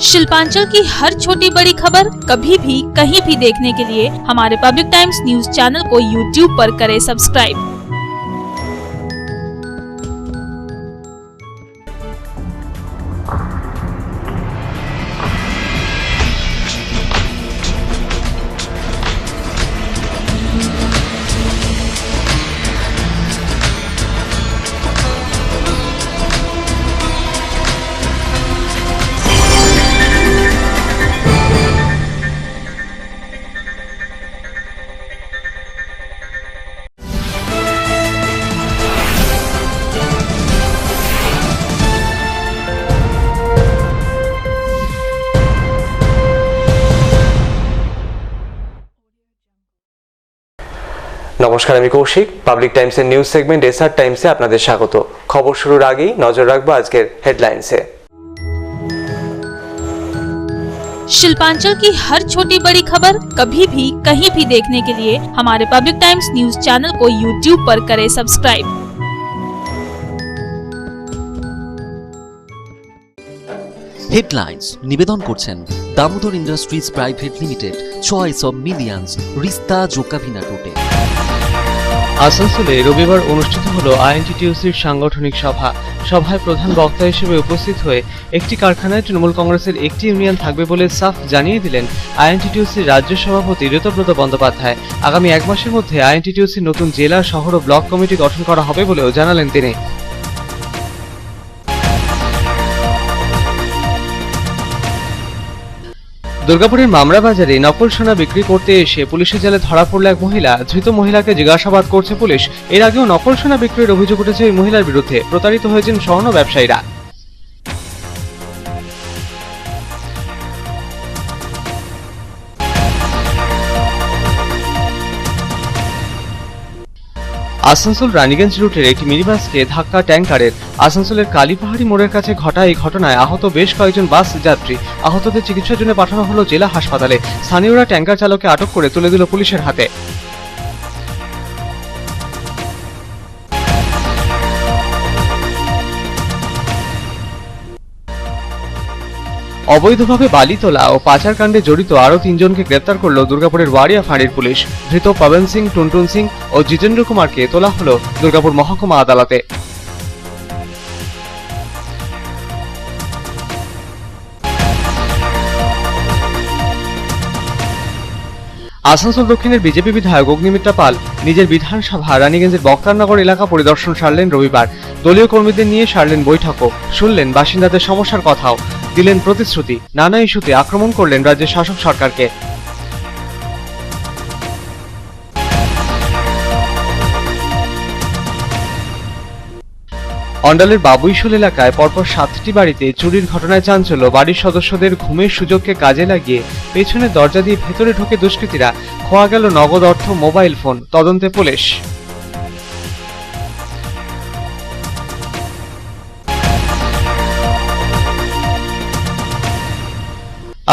शिल्पांचल की हर छोटी बड़ी खबर कभी भी कहीं भी देखने के लिए हमारे पब्लिक टाइम्स न्यूज चैनल को यूट्यूब पर करें सब्सक्राइब। নমস্কার, আমি কৌশিক। পাবলিক টাইমসের নিউজ সেগমেন্ট এসআর টাইমসে আপনাদের স্বাগত। খবর শুরুর আগেই নজর রাখবো আজকের হেডলাইন্সে। शिल्पांचल की हर छोटी बड़ी खबर कभी भी कहीं भी देखने के लिए हमारे पब्लिक टाइम्स न्यूज चैनल को यूट्यूब पर करें सब्सक्राइब। হেডলাইন্স নিবেদন করছেন Damodar industries private limited, choice of millions, রিস্তা জোকাভিনা টোটে। আসানসোলে রবিবার অনুষ্ঠিত হলো আইএনটিটিইউসির সাংগঠনিক সভায় প্রধান বক্তা হিসেবে উপস্থিত হয়ে একটি কারখানায় তৃণমূল কংগ্রেসের একটি ইউনিয়ন থাকবে বলে সাফ জানিয়ে দিলেন আইএনটিটিইউসির রাজ্য সভাপতি ঋতব্রত বন্দ্যোপাধ্যায়। আগামী এক মাসের মধ্যে আইএনটিটিইউসির নতুন জেলা, শহর ও ব্লক কমিটি গঠন করা হবে বলেও জানালেন তিনি। দুর্গাপুরের মামরা বাজারে নকল সোনা বিক্রি করতে এসে পুলিশের জালে ধরা পড়ল এক মহিলা। ধৃত মহিলাকে জিজ্ঞাসাবাদ করছে পুলিশ। এর আগেও নকল সোনা বিক্রির অভিযোগ উঠেছে এই মহিলার বিরুদ্ধে। প্রতারিত হয়েছেন স্বর্ণ ব্যবসায়ীরা। আসানসোল রানীগঞ্জ রুটের একটি মিনিবাসকে ধাক্কা ট্যাঙ্কারের। আসানসোলের কালীপাহাড়ি মোড়ের কাছে ঘটা এই ঘটনায় আহত বেশ কয়েকজন বাস যাত্রী। আহতদের চিকিৎসার জন্য পাঠানো হলো জেলা হাসপাতালে। স্থানীয়রা ট্যাঙ্কার চালককে আটক করে তুলে দিল পুলিশের হাতে। অবৈধভাবে বালি তোলা ও পাচার কাণ্ডে জড়িত আরও তিনজনকে গ্রেপ্তার করল দুর্গাপুরের ওয়ারিয়া ফাঁড়ির পুলিশ। ধৃত পবন সিং, টুনটুন সিং ও জিতেন্দ্র কুমারকে তোলা হলো দুর্গাপুর মহকুমা আদালতে। আসানসোল দক্ষিণের বিজেপি বিধায়ক অগ্নিমিত্রা পাল নিজের বিধানসভা রানীগঞ্জের বক্তারনগর এলাকা পরিদর্শন সারলেন রবিবার। দলীয় কর্মীদের নিয়ে সারলেন বৈঠকও, শুনলেন বাসিন্দাদের সমস্যার কথাও, দিলেন প্রতিশ্রুতি। নানা ইস্যুতে আক্রমণ করলেন রাজ্যের শাসক সরকারকে। অন্ডালের বাবুইশোল এলাকায় পরপর 7টি বাড়িতে চুরির ঘটনায় চাঞ্চল্য। বাড়ির সদস্যদের ঘুমের সুযোগকে কাজে লাগিয়ে পেছনের দরজা দিয়ে ভেতরে ঢোকে দুষ্কৃতীরা। খোয়া গেল নগদ অর্থ, মোবাইল ফোন। তদন্তে পুলিশ।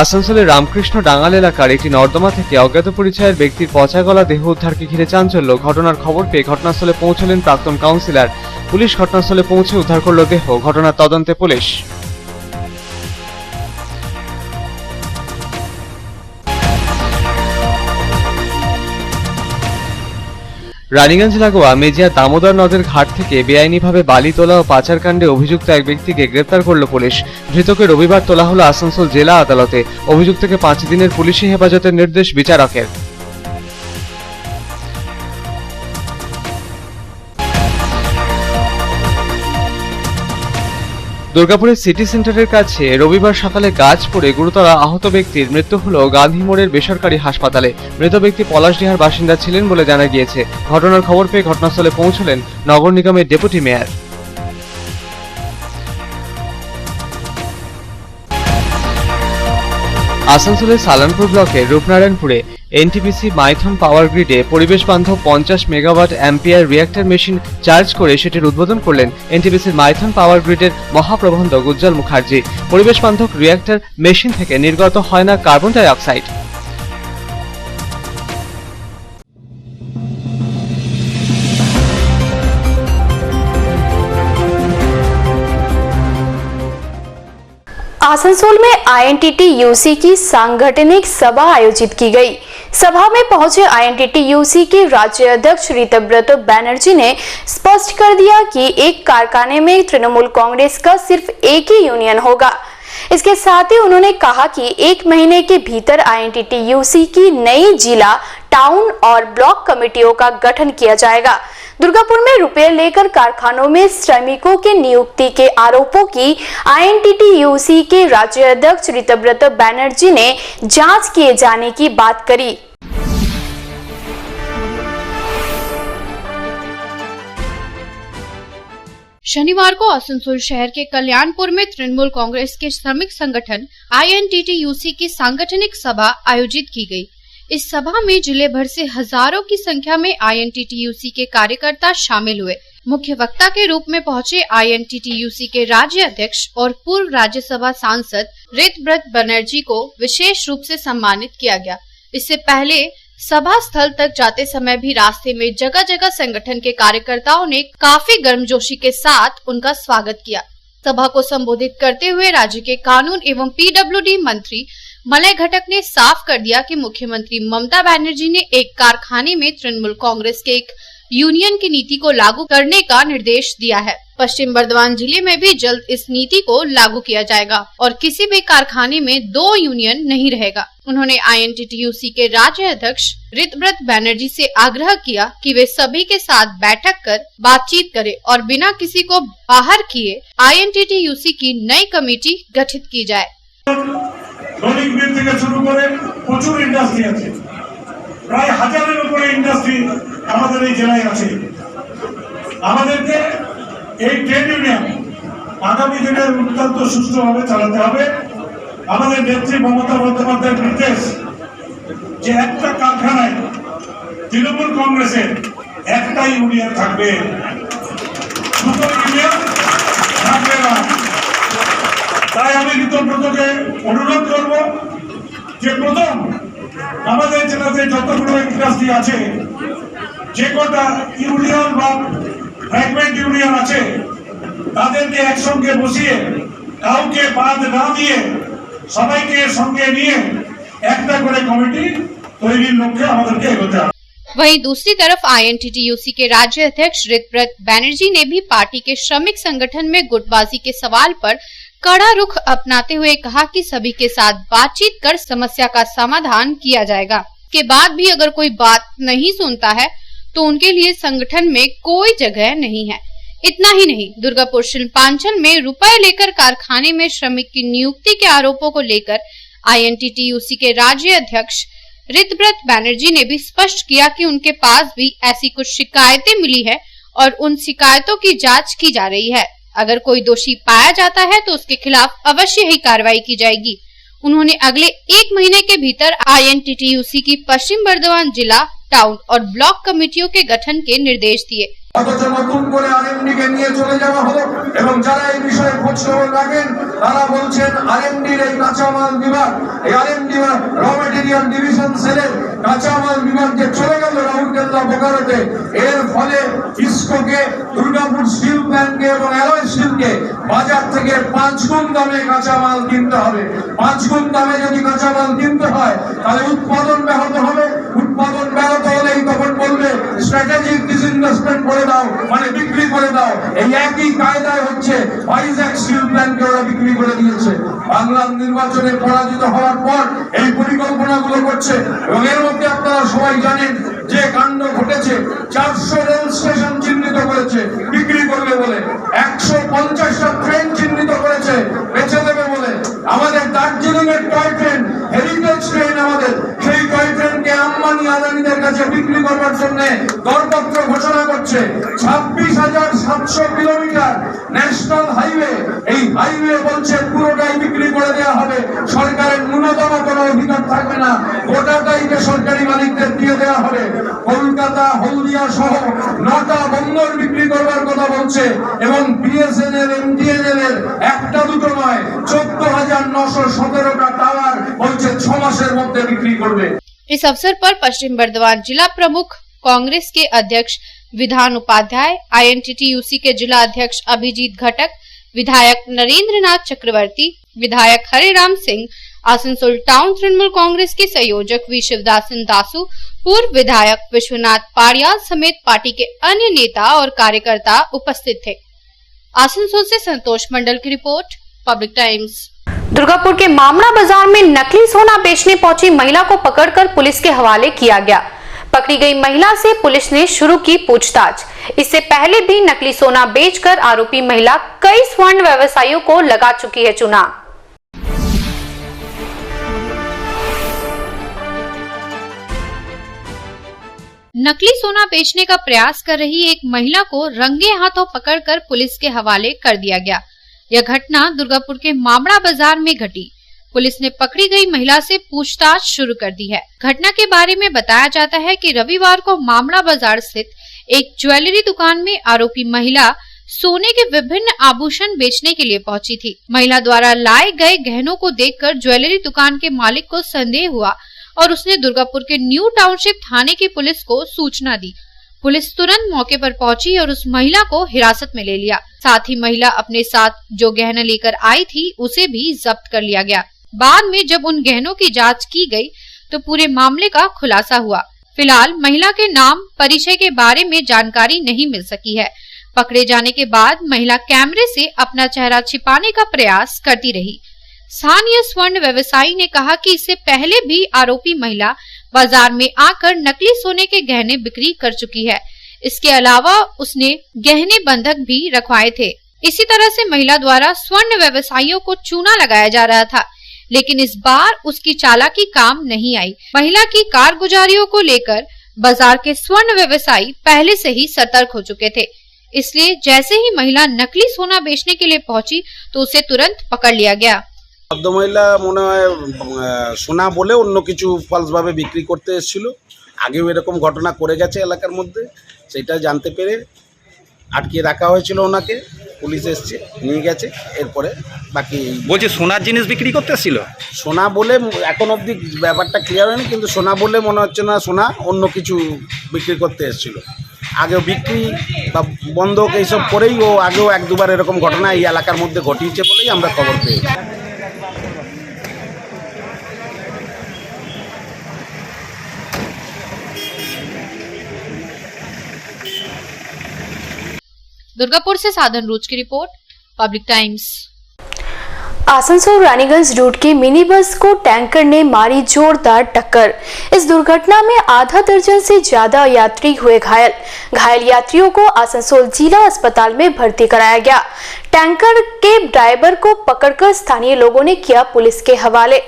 আসানসোলের রামকৃষ্ণ ডাঙ্গাল এলাকার একটি নর্দমা থেকে অজ্ঞাত পরিচয়ের ব্যক্তির পচা গলা দেহ উদ্ধারকে ঘিরে চাঞ্চল্য। ঘটনার খবর পেয়ে ঘটনাস্থলে পৌঁছলেন প্রাক্তন কাউন্সিলর। পুলিশ ঘটনাস্থলে পৌঁছে উদ্ধার করল দেহ। ঘটনার তদন্তে পুলিশ। রানীগঞ্জ লাগোয়া মেজিয়া দামোদর নদের ঘাট থেকে বেআইনিভাবে বালি তোলা ও পাচার কাণ্ডে অভিযুক্ত এক ব্যক্তিকে গ্রেপ্তার করল পুলিশ। ধৃতকে রবিবার তোলা হলো আসানসোল জেলা আদালতে। অভিযুক্তকে 5 দিনের পুলিশি হেফাজতের নির্দেশ বিচারকের। দুর্গাপুরের সিটি সেন্টারের কাছে রবিবার সকালে গাছ পড়ে গুরুতর আহত ব্যক্তির মৃত্যু হল গান্ধী মোড়ের বেসরকারি হাসপাতালে। মৃত ব্যক্তি পলাশডিহার বাসিন্দা ছিলেন বলে জানা গিয়েছে। ঘটনার খবর পেয়ে ঘটনাস্থলে পৌঁছলেন নগর নিগমের ডেপুটি মেয়র। আসানসোলের সালানপুর ব্লকের রূপনারায়ণপুরে এনটিপিসি মাইথন পাওয়ার গ্রিডে পরিবেশ বান্ধব 50 megawatt ampere reactor machine charge করে সেটির উদ্বোধন করলেন এনটিপিসির মাইথন পাওয়ার গ্রিডের মহাপ্রবন্ধক উজ্জ্বল মুখার্জি। পরিবেশ বান্ধব রিঅ্যাক্টর মেশিন থেকে নির্গত হয় না কার্বন ডাই অক্সাইড। आसनसोल में INTT-UC की सांगठनिक सभा आयोजित की गई। सभा में पहुंचे INTT-UC के राज्य अध्यक्ष ऋतव्रत बैनर्जी ने स्पष्ट कर दिया कि एक कारखाने में तृणमूल कांग्रेस का सिर्फ एक ही यूनियन होगा। इसके साथ ही उन्होंने कहा कि 1 महीने के भीतर INTT-UC की नई जिला, टाउन और ब्लॉक कमेटियों का गठन किया जाएगा। दुर्गापुर में रुपए लेकर कारखानों में श्रमिकों के नियुक्ति के आरोपों की INTT-UC के राज्य अध्यक्ष ऋतव्रत बैनर्जी ने जांच किए जाने की बात करी। शनिवार को आसनसोल शहर के कल्याणपुर में तृणमूल कांग्रेस के श्रमिक संगठन INTT-UC की सांगठनिक सभा आयोजित की गई। इस सभा में जिले भर से हजारों की संख्या में INTT-UC के कार्यकर्ता शामिल हुए। मुख्य वक्ता के रूप में पहुंचे INTT-UC के राज्य अध्यक्ष और पूर्व राज्यसभा सांसद ऋतव्रत बनर्जी को विशेष रूप से सम्मानित किया गया। इससे पहले सभा स्थल तक जाते समय भी रास्ते में जगह जगह संगठन के कार्यकर्ताओं ने काफी गर्मजोशी के साथ उनका स्वागत किया। सभा को संबोधित करते हुए राज्य के कानून एवं PWD मंत्री मलय घटक ने साफ कर दिया कि मुख्यमंत्री ममता बनर्जी ने एक कारखाने में तृणमूल कांग्रेस के एक यूनियन की नीति को लागू करने का निर्देश दिया है। पश्चिम बर्धमान जिले में भी जल्द इस नीति को लागू किया जाएगा और किसी भी कारखाने में 2 यूनियन नहीं रहेगा। उन्होंने INTT-UC के राज्य अध्यक्ष ऋतव्रत बैनर्जी से आग्रह किया कि वे सभी के साथ बैठक कर बातचीत करें और बिना किसी को बाहर किए INTT-UC की नई कमेटी गठित की जाए। দৈনিক মিল থেকে শুরু করে প্রচুর ইন্ডাস্ট্রি আছে, প্রায় 1000-এর উপরে ইন্ডাস্ট্রি আমাদের এই জেলায় আছে। আমাদেরকে এই ট্রেড ইউনিয়ন আগামী দিনের অত্যন্ত সুষ্ঠুভাবে চালাতে হবে। আমাদের নেত্রী মমতা বন্দ্যোপাধ্যায়ের নির্দেশ যে একটা কারখানায় তৃণমূল কংগ্রেসের একটাই ইউনিয়ন থাকবে, দুটো ইউনিয়ন থাকবে না। তাই আমি ঋতব্রতকে অনুরোধ করব যে প্রথম আমাদের জেলাতে যতগুলো ইন্ডাস্ট্রি আছে, যে কটা ইউনিয়ন বা ফ্র্যাগমেন্ট ইউনিয়ন আছে, তাদেরকে একসঙ্গে বসিয়ে কাউকে বাদ না দিয়ে সবাইকে সঙ্গে নিয়ে একটা করে কমিটি তৈরির লক্ষ্যে আমাদেরকে এগোতে হবে। वहीं दूसरी तरफ INTT-UC के राज्य अध्यक्ष ऋतव्रत बैनर्जी ने भी पार्टी के श्रमिक संगठन में गुटबाजी के सवाल पर कड़ा रुख अपनाते हुए कहा कि सभी के साथ बातचीत कर समस्या का समाधान किया जाएगा। के बाद भी अगर कोई बात नहीं सुनता है तो उनके लिए संगठन में कोई जगह नहीं है। इतना ही नहीं, दुर्गापुर शिल्पांचल में रुपए लेकर कारखाने में श्रमिक की नियुक्ति के आरोपों को लेकर INTT-UC के राज्य अध्यक्ष ऋतव्रत बैनर्जी ने भी स्पष्ट किया कि उनके पास भी ऐसी कुछ शिकायतें मिली है और उन शिकायतों की जांच की जा रही है। अगर कोई दोषी पाया जाता है तो उसके खिलाफ अवश्य ही कार्रवाई की जाएगी। उन्होंने अगले 1 महीने के भीतर INTT-UC की पश्चिम बर्धमान जिला, टाउन और ब्लॉक कमेटियों के गठन के निर्देश दिए। অথচ নতুন করে আরএমডিকে নিয়ে চলে যাওয়া হলো এবং যারা এই বিষয়ে খোঁজ খবর রাখেন তারা বলছেন আরএমডির এই কাঁচামাল বিভাগ, এই আরএমডি র ম্যাটেরিয়াল ডিভিশন সেলের কাঁচামাল বিভাগ যে চলে গেল রাউরকেল্লা বোকারোতে, এর ফলে ইসকোকে, দুর্গাপুর স্টিল প্ল্যান্টকে এবং অ্যালয় স্টিলকে বাজার থেকে 5 গুণ দামে কাঁচামাল কিনতে হবে। 5 গুণ দামে যদি কাঁচামাল কিনতে হয় তাহলে উৎপাদন ব্যাহত হবে। উৎপাদন ব্যাহত হলেই তখন বলবে স্ট্র্যাটেজিক ডিসইনভেস্টমেন্ট করে দাও, মানে বিক্রি করে দাও। এই একই কায়দায় হচ্ছে ভাইজ্যাক স্টিল প্ল্যান্টকে ওরা বিক্রি করে দিয়েছে। বাংলার নির্বাচনে পরাজিত হওয়ার পর এই পরিকল্পনাগুলো করছে এবং এর মধ্যে আপনারা সবাই জানেন যে কাণ্ড ঘটেছে। 400 রেল স্টেশন চিহ্নিত করেছে বিক্রি করবে বলে, 150টা ট্রেন চিহ্নিত করেছে বেচে দেবে বলে। আমাদের দার্জিলিং এর টয় ট্রেন, হেরিটেজ ট্রেন, আমাদের সেই টয় ট্রেনকে আম্বানি আদানিদের কাছে বিক্রি করবার জন্য দরপত্র ঘোষণা করছে। 26,700 কিলোমিটার ন্যাশনাল হাইওয়ে, এই হাইওয়ে বলছে পুরোটাই বিক্রি করে দেওয়া হবে। সরকারের ন্যূনতম কোনো অধিকার থাকবে না, গোটাটাই বেসরকারি মালিকদের দিয়ে দেওয়া হবে। কলকাতা, হলদিয়া সহ 9টা বন্দর বিক্রি করবার কথা বলছে এবং BSNL, MTNL এর একটা দুটো নয় 14,917টা টাওয়ার বলছে 6 মাসের মধ্যে বিক্রি করবে। इस अवसर पर पश्चिम बर्धमान जिला प्रमुख कांग्रेस के अध्यक्ष विधान उपाध्याय, INTT-UC के जिला अध्यक्ष अभिजीत घटक, विधायक नरेंद्र नाथ चक्रवर्ती, विधायक हरिराम सिंह, आसनसोल टाउन तृणमूल कांग्रेस के संयोजक वी शिवदासन दासू, पूर्व विधायक विश्वनाथ पाड़िया समेत पार्टी के अन्य नेता और कार्यकर्ता उपस्थित थे। आसनसोल से संतोष मंडल की रिपोर्ट, पब्लिक टाइम्स। दुर्गापुर के मामड़ा बाजार में नकली सोना बेचने पहुंची महिला को पकड़कर पुलिस के हवाले किया गया। पकड़ी गई महिला से पुलिस ने शुरू की पूछताछ। इससे पहले भी नकली सोना बेचकर आरोपी महिला कई स्वर्ण व्यवसायियों को लगा चुकी है चूना। नकली सोना बेचने का प्रयास कर रही एक महिला को रंगे हाथों पकड़कर पुलिस के हवाले कर दिया गया। यह घटना दुर्गापुर के मामड़ा बाजार में घटी। पुलिस ने पकड़ी गई महिला से पूछताछ शुरू कर दी है। घटना के बारे में बताया जाता है कि रविवार को मामड़ा बाजार स्थित एक ज्वेलरी दुकान में आरोपी महिला सोने के विभिन्न आभूषण बेचने के लिए पहुंची थी। महिला द्वारा लाए गए गहनों को देखकर ज्वेलरी दुकान के मालिक को संदेह हुआ और उसने दुर्गापुर के न्यू टाउनशिप थाने की पुलिस को सूचना दी। पुलिस तुरंत मौके पर पहुंची और उस महिला को हिरासत में ले लिया। साथ ही महिला अपने साथ जो गहना लेकर आई थी उसे भी जब्त कर लिया गया। बाद में जब उन गहनों की जांच की गई तो पूरे मामले का खुलासा हुआ। फिलहाल महिला के नाम परिचय के बारे में जानकारी नहीं मिल सकी है। पकड़े जाने के बाद महिला कैमरे से अपना चेहरा छिपाने का प्रयास करती रही। स्थानीय स्वर्ण व्यवसायी ने कहा कि इससे पहले भी आरोपी महिला बाजार में आकर नकली सोने के गहने बिक्री कर चुकी है। इसके अलावा उसने गहने बंधक भी रखवाए थे। इसी तरह से महिला द्वारा स्वर्ण व्यवसायियों को चूना लगाया जा रहा था, लेकिन इस बार उसकी चालाकी काम नहीं आई। महिला की कारगुजारियों को लेकर बाजार के स्वर्ण व्यवसायी पहले से ही सतर्क हो चुके थे। इसलिए जैसे ही महिला नकली सोना बेचने के लिए पहुंची तो उसे तुरंत पकड़ लिया गया। ভদ্রমহিলা মনে হয় সোনা বলে অন্য কিছু ফলসভাবে বিক্রি করতে এসেছিল। আগেও এরকম ঘটনা করে গেছে এলাকার মধ্যে, সেটা জানতে পেরে আটকে রাখা হয়েছিল ওনাকে। পুলিশ এসছে, নিয়ে গেছে। এরপরে বাকি বলছে সোনার জিনিস বিক্রি করতে এসেছিল। সোনা বলে এখন অবধি ব্যাপারটা ক্লিয়ার হয়নি, কিন্তু সোনা বলে মনে হচ্ছে না, সোনা অন্য কিছু বিক্রি করতে এসেছিল। আগেও বিক্রি বা বন্ধক এইসব করেই ও আগেও এক দুবার এরকম ঘটনা এই এলাকার মধ্যে ঘটিয়েছে বলেই আমরা খবর পেয়েছি। दुर्गापुर से साधन रोज की report, Public Times. Asansol Raniganj route की मिनी बस को टैंकर ने मारी जोरदार टक्कर। इस दुर्घटना में आधा दर्जन से ज्यादा यात्री हुए घायल। घायल यात्रियों को आसनसोल जिला अस्पताल में भर्ती कराया गया। टैंकर के ड्राइवर को पकड़कर स्थानीय लोगों ने किया पुलिस के हवाले।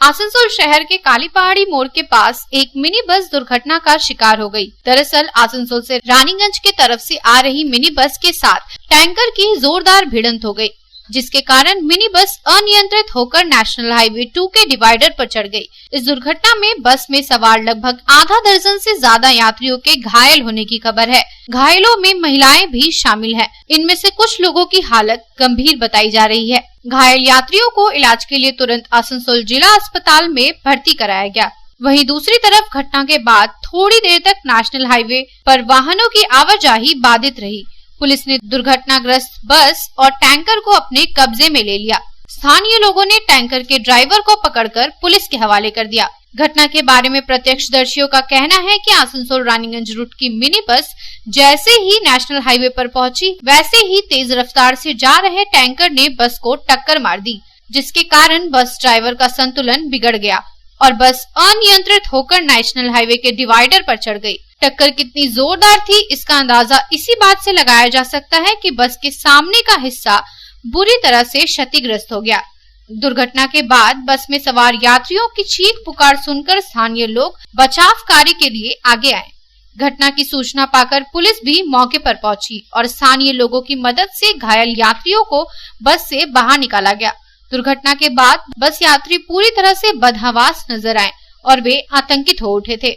आसनसोल शहर के काली पहाड़ी मोड़ के पास एक मिनी बस दुर्घटना का शिकार हो गई। दरअसल आसनसोल से रानीगंज की तरफ से आ रही मिनी बस के साथ टैंकर की जोरदार भिड़ंत हो गई, जिसके कारण मिनी बस अनियंत्रित होकर नेशनल हाईवे 2 के डिवाइडर पर चढ़ गई। इस दुर्घटना में बस में सवार लगभग आधा दर्जन से ज्यादा यात्रियों के घायल होने की खबर है। घायलों में महिलाएं भी शामिल हैं। इनमें से कुछ लोगों की हालत गंभीर बताई जा रही है। घायल यात्रियों को इलाज के लिए तुरंत आसनसोल जिला अस्पताल में भर्ती कराया गया। वहीं दूसरी तरफ घटना के बाद थोड़ी देर तक नेशनल हाईवे पर वाहनों की आवाजाही बाधित रही। पुलिस ने दुर्घटनाग्रस्त बस और टैंकर को अपने कब्जे में ले लिया। स्थानीय लोगों ने टैंकर के ड्राइवर को पकड़कर पुलिस के हवाले कर दिया। घटना के बारे में प्रत्यक्षदर्शियों का कहना है कि आसनसोल रानीगंज रूट की मिनी बस जैसे ही नेशनल हाईवे पर पहुंची, वैसे ही तेज रफ्तार से जा रहे टैंकर ने बस को टक्कर मार दी, जिसके कारण बस ड्राइवर का संतुलन बिगड़ गया और बस अनियंत्रित होकर नेशनल हाईवे के डिवाइडर पर चढ़ गई। टक्कर कितनी जोरदार थी, इसका अंदाजा इसी बात से लगाया जा सकता है कि बस के सामने का हिस्सा बुरी तरह से क्षतिग्रस्त हो गया। दुर्घटना के बाद बस में सवार यात्रियों की चीख पुकार सुनकर स्थानीय लोग बचाव कार्य के लिए आगे आए। घटना की सूचना पाकर पुलिस भी मौके पर पहुंची और स्थानीय लोगों की मदद से घायल यात्रियों को बस से बाहर निकाला गया। दुर्घटना के बाद बस यात्री पूरी तरह से बदहवास नजर आए और वे आतंकित हो उठे थे।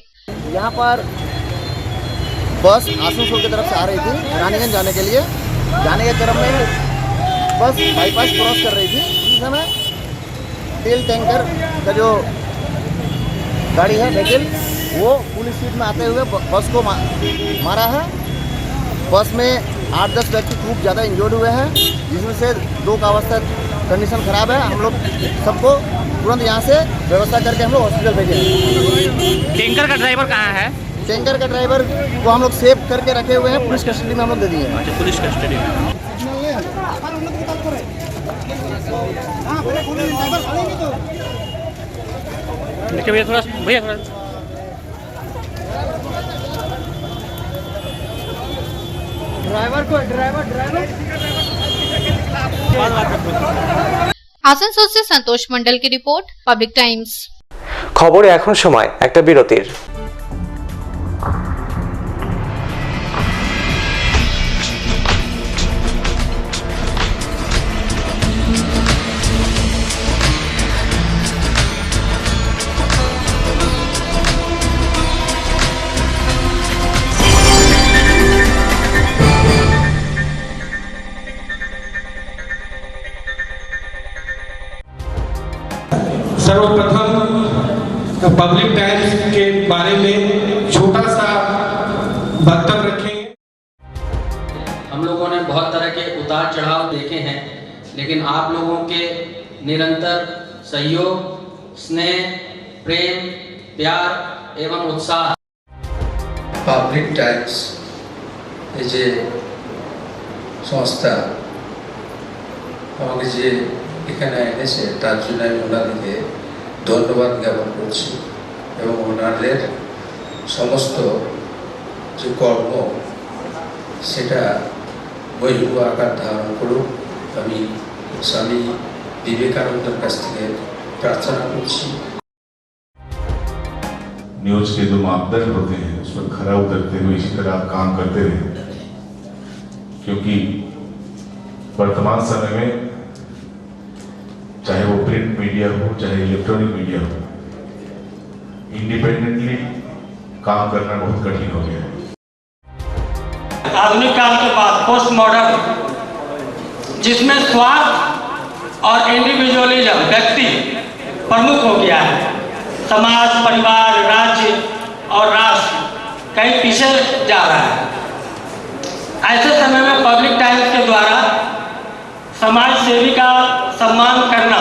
यहाँ पर बस आसनसोल की तरफ से आ रही थी रानीगंज जाने के लिए। जाने के क्रम में बस बाईपास क्रॉस कर रही थी। उस समय तेल टैंकर का जो गाड़ी है व्हीकल वो पुलिस स्पीड में आते हुए बस को मारा है। बस में 8-10 व्यक्ति खूब ज़्यादा इंजर्ड हुए हैं, जिसमें से 2 का अवस्था कंडीशन ख़राब है। हम लोग सबको तुरंत यहाँ से व्यवस्था करके हम लोग हॉस्पिटल भेजे हैं। टैंकर का ड्राइवर कहाँ है? टैंकर का ड्राइवर को हम लोग सेव करके रखे हुए हैं, पुलिस कस्टडी में हम लोग दे दिए हैं। अच्छा, पुलिस कस्टडी में। देखिए भैया थोड़ा आसनसोल से संतोष मंडल की रिपोर्ट, पब्लिक टाइम्स। খবরে এখন সময় একটা বিরতির। सर्वप्रथम पब्लिक टाइम्स के बारे में छोटा सा वक्तव्य रखेंगे। हम लोगों ने बहुत तरह के उतार चढ़ाव देखे हैं, लेकिन आप लोगों के निरंतर सहयोग, स्नेह, प्रेम, प्यार एवं उत्साह। पब्लिक टाइम्स যে সংস্থা আমাকে যে এখানে এনেছে তার জন্য আমি ওনাদেরকে ধন্যবাদ জ্ঞাপন করছি এবং ওনাদের সমস্ত যে কর্ম সেটা বৈভব আকার ধারণ করুক আমি স্বামী বিবেকানন্দের কাছ থেকে প্রার্থনা করছি। न्यूज़ के जो मापदंड होते हैं उस पर खरा उतरते हुए इसी तरह आप काम करते रहे, क्योंकि वर्तमान समय में चाहे वो प्रिंट मीडिया हो चाहे इलेक्ट्रॉनिक मीडिया हो, इंडिपेंडेंटली काम करना बहुत कठिन हो गया है। आधुनिक काल के बाद पोस्ट मॉडर्न, जिसमें स्वार्थ और इंडिविजुअलिज्म व्यक्ति प्रमुख हो गया है, समाज, परिवार, राज्य और राष्ट्र कहीं पीछे जा रहा है। ऐसे समय में पब्लिक टाइम्स के द्वारा समाज सेवी का सम्मान करना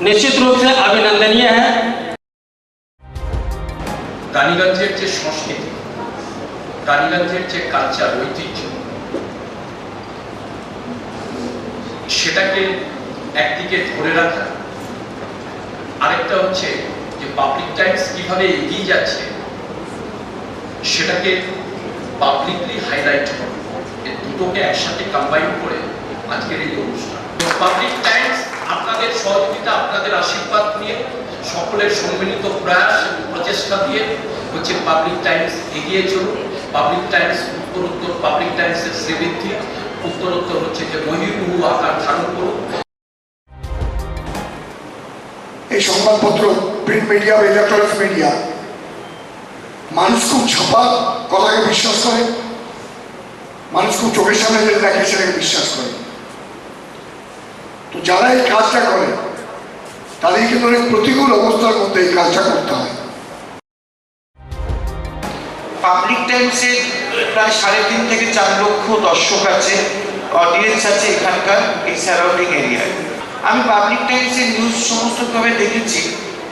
निश्चित रूप से अभिनंदनीय है। রানীগঞ্জের যে সংস্কৃতি, রানীগঞ্জের যে কালচার, ঐতিহ্য, সেটাকে একদিকে ধরে রাখা, আরেকটা হচ্ছে যে পাবলিক টাইমস কিভাবে এগিয়ে যাচ্ছে সেটাকে পাবলিকলি হাইলাইট করা, এই দুটোকে একসাথে কম্বাইন করে আজকের এই অনুষ্ঠান। পাবলিক টাইমস আপনাদের সহযোগিতা, আপনাদের আশীর্বাদ নিয়ে, সকলের সম্মিলিত প্রয়াস প্রচেষ্টা দিয়ে হচ্ছে পাবলিক টাইমস এগিয়ে চলুন। পাবলিক টাইমস উত্তরোত্তর, পাবলিক টাইমসের শ্রীবৃদ্ধি উত্তরোত্তর হচ্ছে যে বহির্মুখ আকার ধারণ করুন। এই সংবাদপত্র, প্রিন্ট মিডিয়া বা ইলেকট্রনিক মিডিয়া, মানুষ খুব ছাপা কথাকে বিশ্বাস করে, মানুষ খুব চোখের সামনে যেটা দেখে সেটাকে বিশ্বাস করে। তো যারা এই কাজটা করে তাদের কিন্তু অনেক প্রতিকূল অবস্থার মধ্যে এই কাজটা করতে হয়। পাবলিক টাইমসে প্রায় 3.5 থেকে 4 লক্ষ দর্শক আছে, অডিয়েন্স আছে এখানকার এই সারাউন্ডিং এরিয়ায়। আমি পাবলিক টাইমসের নিউজ সমস্তভাবে দেখেছি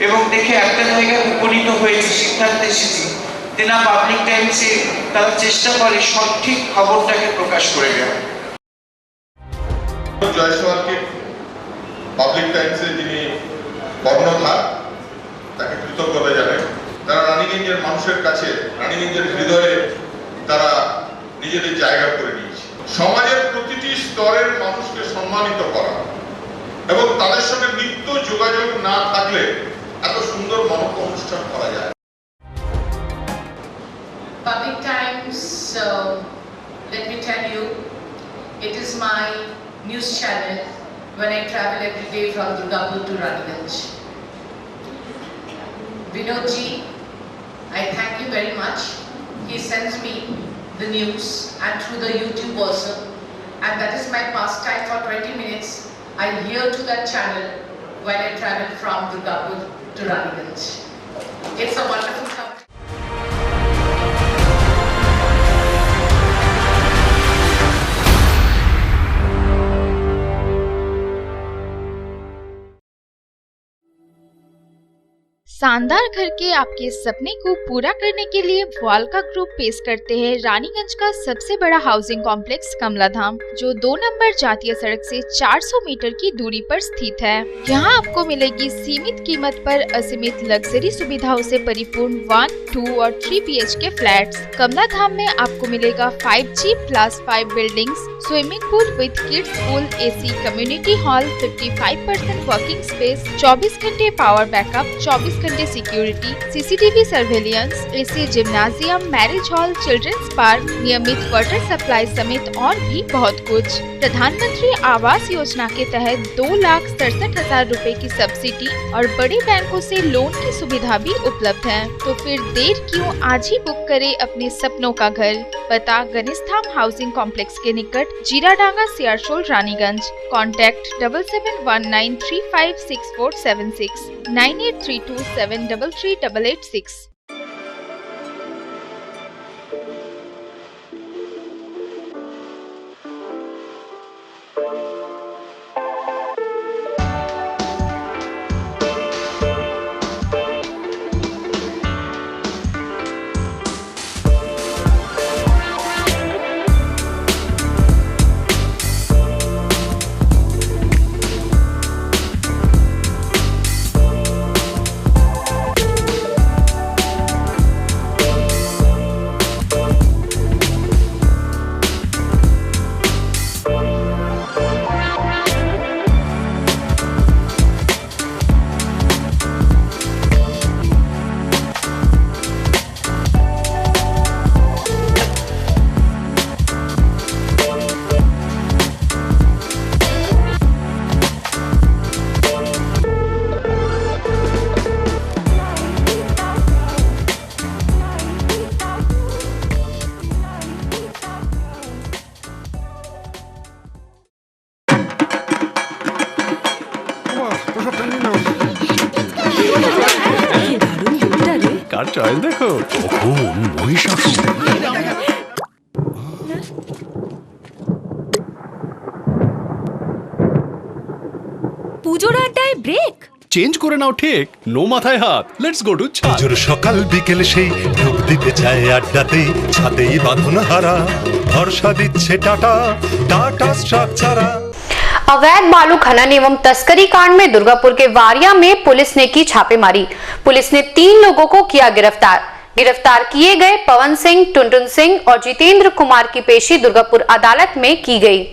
এবং দেখে একটা জায়গায় উপনীত হয়েছি, সিদ্ধান্তে এসেছি যে না, পাবলিক টাইমসে তারা চেষ্টা করে সঠিক খবরটাকে প্রকাশ করে দেওয়া। জয়সওয়ালকে পাবলিক টাইমসে যিনি কর্ণধার, তাকে কৃতজ্ঞতা জানাই। তারা রানীগঞ্জের মানুষের কাছে, রানীগঞ্জের হৃদয়ে তারা নিজেদের জায়গা করে নিয়েছে। সমাজের প্রতিটি স্তরের মানুষকে সম্মানিত করা এবং তাদের সঙ্গে নিত্য যোগাযোগ না থাকলে এত সুন্দর মানব অনুষ্ঠান করা যায়। Public Times, let me tell you, it is my news channel when I travel every day from Durgapur to Raniganj. Vinodji, I thank you very much. He sends me the news and through the YouTube also, and that is my pastime for 20 minutes. I hear to that channel while I travel from Durgapur to Raniganj. It's a wonderful company. शानदार घर के आपके सपने को पूरा करने के लिए वालका ग्रुप पेश करते हैं रानीगंज का सबसे बड़ा हाउसिंग कॉम्प्लेक्स कमलाधाम, जो 2 नंबर जातीय सड़क से 400 मीटर की दूरी पर स्थित है। यहाँ आपको मिलेगी सीमित कीमत पर असीमित लग्जरी सुविधाओं से परिपूर्ण 1, 2 और 3 BHK फ्लैट्स। कमलाधाम में आपको मिलेगा 5G+5 buildings, swimming pool with kids pool, AC community hall, 55% working space, 24 घंटे पावर बैकअप, 24 घंटे security, CCTV surveillance, AC gymnasium, marriage hall, children's park, नियमित वाटर सप्लाई समेत और भी बहुत कुछ। प्रधानमंत्री आवास योजना के तहत 2,67,000 रुपए की सब्सिडी और बड़े बैंकों से लोन की सुविधा भी उपलब्ध है। तो फिर देर क्यों, आज ही बुक करें अपने सपनों का घर। पता गणेशधाम हाउसिंग कॉम्प्लेक्स के निकट, जीराडांगा, सियारशोल, रानीगंज। कॉन्टैक्ट 7719356476 9832733886। কার চয়েস দেখো, মহিষাসুর। পুজোর আড্ডায় ব্রেক চেঞ্জ করে নাও ঠিক, নো মাথায় হাত। লেটস গো টু ছা। পুজোর সকাল বিকেল সেই ডুব দিতে চায় আড্ডাতেই, ছাদেই বাঁধন হারা ভরসা দিচ্ছে टाटा स्ट्रक्चरा। अवैध बालू खनन एवं तस्करी कांड में दुर्गापुर के वारिया में पुलिस ने की छापेमारी। पुलिस ने 3 लोगों को किया गिरफ्तार किए गए पवन सिंह, टुनटुन सिंह और जितेंद्र कुमार की पेशी दुर्गापुर अदालत में की गई।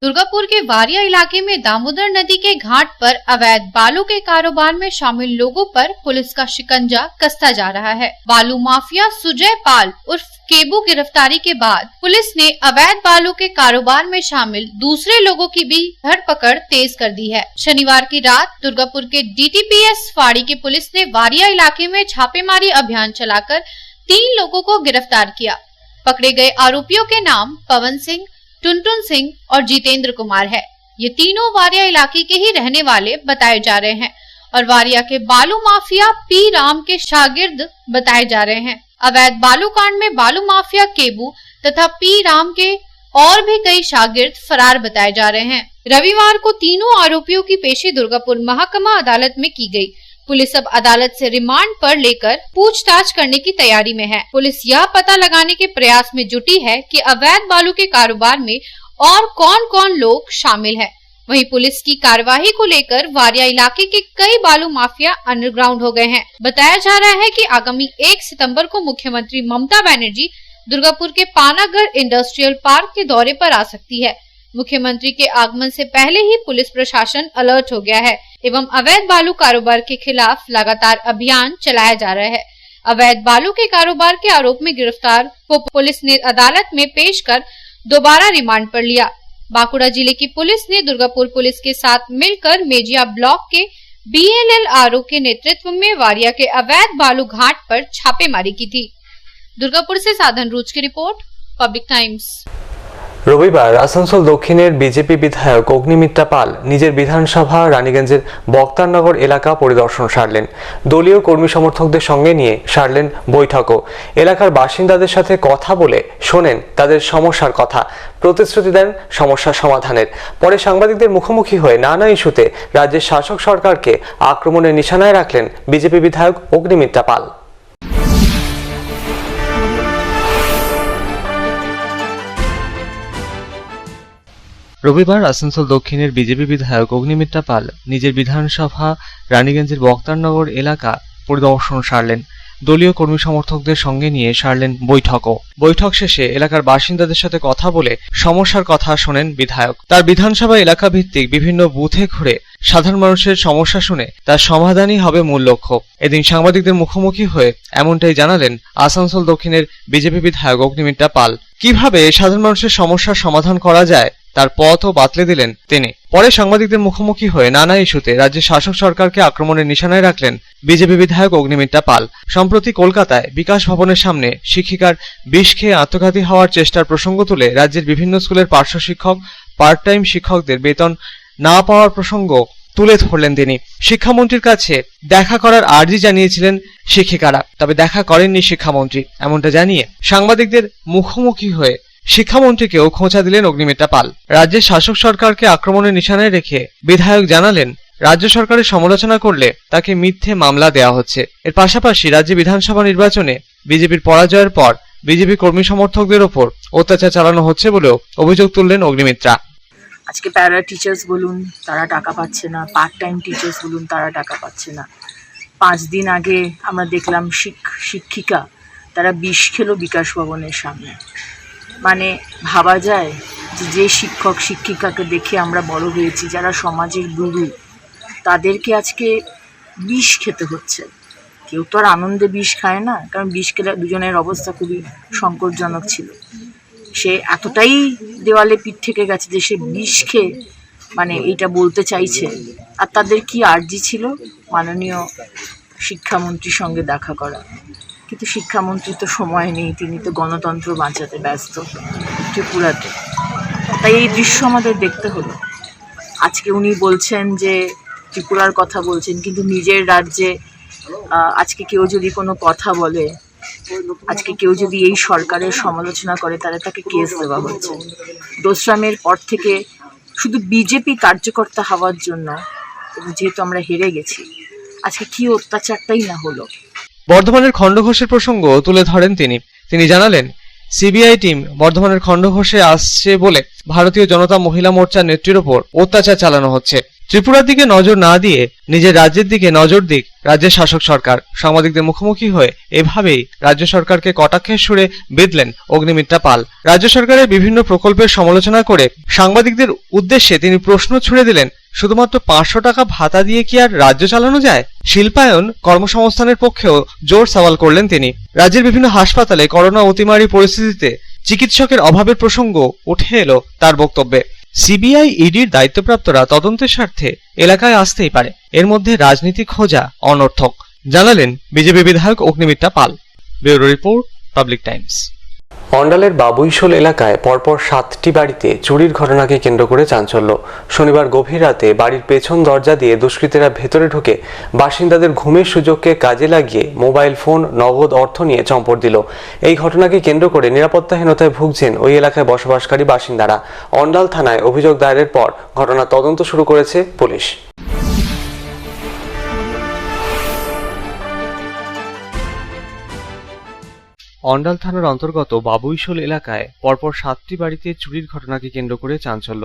दुर्गापुर के वारिया इलाके में दामोदर नदी के घाट पर अवैध बालू के कारोबार में शामिल लोगों पर पुलिस का शिकंजा कसता जा रहा है। बालू माफिया सुजय पाल उर्फ केबू गिरफ्तारी के बाद पुलिस ने अवैध बालू के कारोबार में शामिल दूसरे लोगों की भी धरपकड़ तेज कर दी है। शनिवार की रात दुर्गापुर के DTPS फाड़ी की पुलिस ने वारिया इलाके में छापेमारी अभियान चलाकर 3 लोगों को गिरफ्तार किया। पकड़े गए आरोपियों के नाम पवन सिंह, टुनटुन सिंह और जितेंद्र कुमार है। ये तीनों वारिया इलाके के ही रहने वाले बताए जा रहे हैं और वारिया के बालू माफिया पी राम के शागिर्द बताए जा रहे हैं। अवैध बालू कांड में बालू माफिया केबू तथा पी राम के और भी कई शागिर्द फरार बताए जा रहे हैं। रविवार को तीनों आरोपियों की पेशी दुर्गापुर महकमा अदालत में की गई। पुलिस अब अदालत से रिमांड पर लेकर पूछताछ करने की तैयारी में है। पुलिस यह पता लगाने के प्रयास में जुटी है कि अवैध बालू के कारोबार में और कौन कौन लोग शामिल हैं। वहीं पुलिस की कार्यवाही को लेकर वारिया इलाके के कई बालू माफिया अंडरग्राउंड हो गए हैं। बताया जा रहा है कि आगामी 1 सितंबर को मुख्यमंत्री ममता बनर्जी दुर्गापुर के पानागढ़ इंडस्ट्रियल पार्क के दौरे पर आ सकती है। मुख्यमंत्री के आगमन से पहले ही पुलिस प्रशासन अलर्ट हो गया है एवं अवैध बालू कारोबार के खिलाफ लगातार अभियान चलाया जा रहा है। अवैध बालू के कारोबार के आरोप में गिरफ्तार को पुलिस ने अदालत में पेश कर दोबारा रिमांड पर लिया। बांकुड़ा जिले की पुलिस ने दुर्गापुर पुलिस के साथ मिलकर मेजिया ब्लॉक के BLLRO के नेतृत्व में वारिया के अवैध बालू घाट पर छापेमारी की थी। दुर्गापुर से साधन रूज की रिपोर्ट, पब्लिक टाइम्स। রবিবার আসানসোল দক্ষিণের বিজেপি বিধায়ক অগ্নিমিত্রা পাল নিজের বিধানসভা রানীগঞ্জের বক্তারনগর এলাকা পরিদর্শন সারলেন। দলীয় কর্মী সমর্থকদের সঙ্গে নিয়ে সারলেন বৈঠকও। এলাকার বাসিন্দাদের সাথে কথা বলে শোনেন তাদের সমস্যার কথা, প্রতিশ্রুতি দেন সমস্যার সমাধানের। পরে সাংবাদিকদের মুখোমুখি হয়ে নানা ইস্যুতে রাজ্যের শাসক সরকারকে আক্রমণের নিশানায় রাখলেন বিজেপি বিধায়ক অগ্নিমিত্রা পাল। রবিবার আসানসোল দক্ষিণের বিজেপি বিধায়ক অগ্নিমিত্রা পাল নিজের বিধানসভা রানীগঞ্জের বক্তারনগর এলাকা পরিদর্শন সারলেন। দলীয় কর্মী সমর্থকদের সঙ্গে নিয়ে সারলেন বৈঠকও। বৈঠক শেষে এলাকার বাসিন্দাদের সাথে কথা বলে সমস্যার কথা শোনেন বিধায়ক। তার বিধানসভা এলাকা ভিত্তিক বিভিন্ন বুথে ঘুরে সাধারণ মানুষের সমস্যা শুনে তার সমাধানই হবে মূল লক্ষ্য। এদিন সাংবাদিকদের মুখোমুখি হয়ে এমনটাই জানালেন আসানসোল দক্ষিণের বিজেপি বিধায়ক অগ্নিমিত্রা পাল। কিভাবে সাধারণ মানুষের সমস্যার সমাধান করা যায় তার পথও বাতলে দিলেন তিনি। পরে সাংবাদিকদের মুখোমুখি হয়ে নানা ইস্যুতে রাজ্যের শাসক সরকারকে আক্রমণের নিশানায় রাখলেন বিজেপি বিধায়ক অগ্নিমিত্রা পাল। সম্প্রতি কলকাতায় বিকাশ ভবনের সামনে শিক্ষিকার বিষ খেয়ে আত্মঘাতী হওয়ার চেষ্টার প্রসঙ্গ তুলে রাজ্যের বিভিন্ন স্কুলের পার্শ্ব শিক্ষক, পার্ট টাইম শিক্ষকদের বেতন না পাওয়ার প্রসঙ্গ তুলে ধরলেন তিনি। শিক্ষামন্ত্রীর কাছে দেখা করার আর্জি জানিয়েছিলেন শিক্ষিকারা, তবে দেখা করেননি শিক্ষামন্ত্রী, এমনটা জানিয়ে সাংবাদিকদের মুখোমুখি হয়ে শিক্ষামন্ত্রীকেও খোঁচা দিলেন অগ্নিমিত্রা পাল। রাজ্যের শাসক সরকারকে আক্রমণের নিশানায় রেখে বিধায়ক জানালেন রাজ্য সরকারের সমালোচনা করলে তাকে মিথ্যে মামলা দেওয়া হচ্ছে। এর পাশাপাশি রাজ্যে বিধানসভা নির্বাচনে বিজেপির পরাজয়ের পর বিজেপি কর্মী সমর্থকদের ওপর অত্যাচার চালানো হচ্ছে বলেও অভিযোগ তুললেন অগ্নিমিত্রা। আজকে প্যারা টিচার্স বলুন তারা টাকা পাচ্ছে না, পার্ট টাইম টিচার্স বলুন তারা টাকা পাচ্ছে না। 5 দিন আগে আমরা দেখলাম শিক্ষিকা তারা বিষ খেলো বিকাশ ভবনের সামনে। মানে ভাবা যায় যে শিক্ষক শিক্ষিকাকে দেখে আমরা বড় হয়েছি, যারা সমাজের গুরু, তাদেরকে আজকে বিষ খেতে হচ্ছে। কেউ তো আর আনন্দে বিষ খায় না, কারণ বিষ খেলে দুজনের অবস্থা খুবই সংকটজনক ছিল। সে এতটাই দেওয়ালে পিঠ থেকে গেছে যে সে বিষ খেয়ে মানে এইটা বলতে চাইছে। আর তাদের কি আর্জি ছিল? মাননীয় শিক্ষামন্ত্রীর সঙ্গে দেখা করা, কিন্তু শিক্ষামন্ত্রী তো সময় নেই, তিনি তো গণতন্ত্র বাঁচাতে ব্যস্ত ত্রিপুরাতে। তাই এই দৃশ্য আমাদের দেখতে হলো। আজকে উনি বলছেন যে ত্রিপুরার কথা বলছেন, কিন্তু নিজের রাজ্যে আজকে কেউ যদি কোনো কথা বলে, আজকে কেউ যদি এই সরকারের সমালোচনা করে, তাহলে তাকে কেস দেওয়া হচ্ছে। দোসরামের পর থেকে শুধু বিজেপি কার্যকর্তা হওয়ার জন্য, যেহেতু আমরা হেরে গেছি, আজকে কি অত্যাচারটাই না হলো। বর্ধমানের খণ্ডঘোষের প্রসঙ্গ তুলে ধরেন তিনি জানালেন সিবিআই টিম বর্ধমানের খণ্ডঘোষে আসছে বলে ভারতীয় জনতা মহিলা মোর্চার নেত্রীর ওপর অত্যাচার চালানো হচ্ছে। ত্রিপুরার দিকে নজর না দিয়ে নিজের রাজ্যের দিকে নজর দিক রাজ্যের শাসক সরকার। সাংবাদিকদের মুখোমুখি হয়ে এভাবেই রাজ্য সরকারকে কটাক্ষের সুরে বিঁধলেন অগ্নিমিত্রা পাল। রাজ্য সরকারের বিভিন্ন প্রকল্পের সমালোচনা করে সাংবাদিকদের উদ্দেশ্যে তিনি প্রশ্ন ছুড়ে দিলেন, শুধুমাত্র 500 টাকা ভাতা দিয়ে কি আর রাজ্য চালানো যায়? শিল্পায়ন কর্মসংস্থানের পক্ষেও জোর সওয়াল করলেন তিনি। রাজ্যের বিভিন্ন হাসপাতালে করোনা অতিমারী পরিস্থিতিতে চিকিৎসকের অভাবের প্রসঙ্গ উঠে এলো তার বক্তব্যে। সিবিআই ইডির দায়িত্বপ্রাপ্তরা তদন্তের স্বার্থে এলাকায় আসতেই পারে, এর মধ্যে রাজনীতি খোঁজা অনর্থক, জানালেন বিজেপি বিধায়ক Agnimitra Paul. Bureau report, Public Times. অন্ডালের বাবুইশোল এলাকায় পরপর 7টি বাড়িতে চুরির ঘটনাকে কেন্দ্র করে চাঞ্চল্য। শনিবার গভীর রাতে বাড়ির পেছন দরজা দিয়ে দুষ্কৃতীরা ভেতরে ঢুকে বাসিন্দাদের ঘুমের সুযোগকে কাজে লাগিয়ে মোবাইল ফোন, নগদ অর্থ নিয়ে চম্পট দিল। এই ঘটনাকে কেন্দ্র করে নিরাপত্তাহীনতায় ভুগছেন ওই এলাকায় বসবাসকারী বাসিন্দারা। অন্ডাল থানায় অভিযোগ দায়েরের পর ঘটনার তদন্ত শুরু করেছে পুলিশ। অন্ডাল থানার অন্তর্গত বাবুইশোল এলাকায় পরপর 7টি বাড়িতে চুরির ঘটনাকে কেন্দ্র করে চাঞ্চল্য।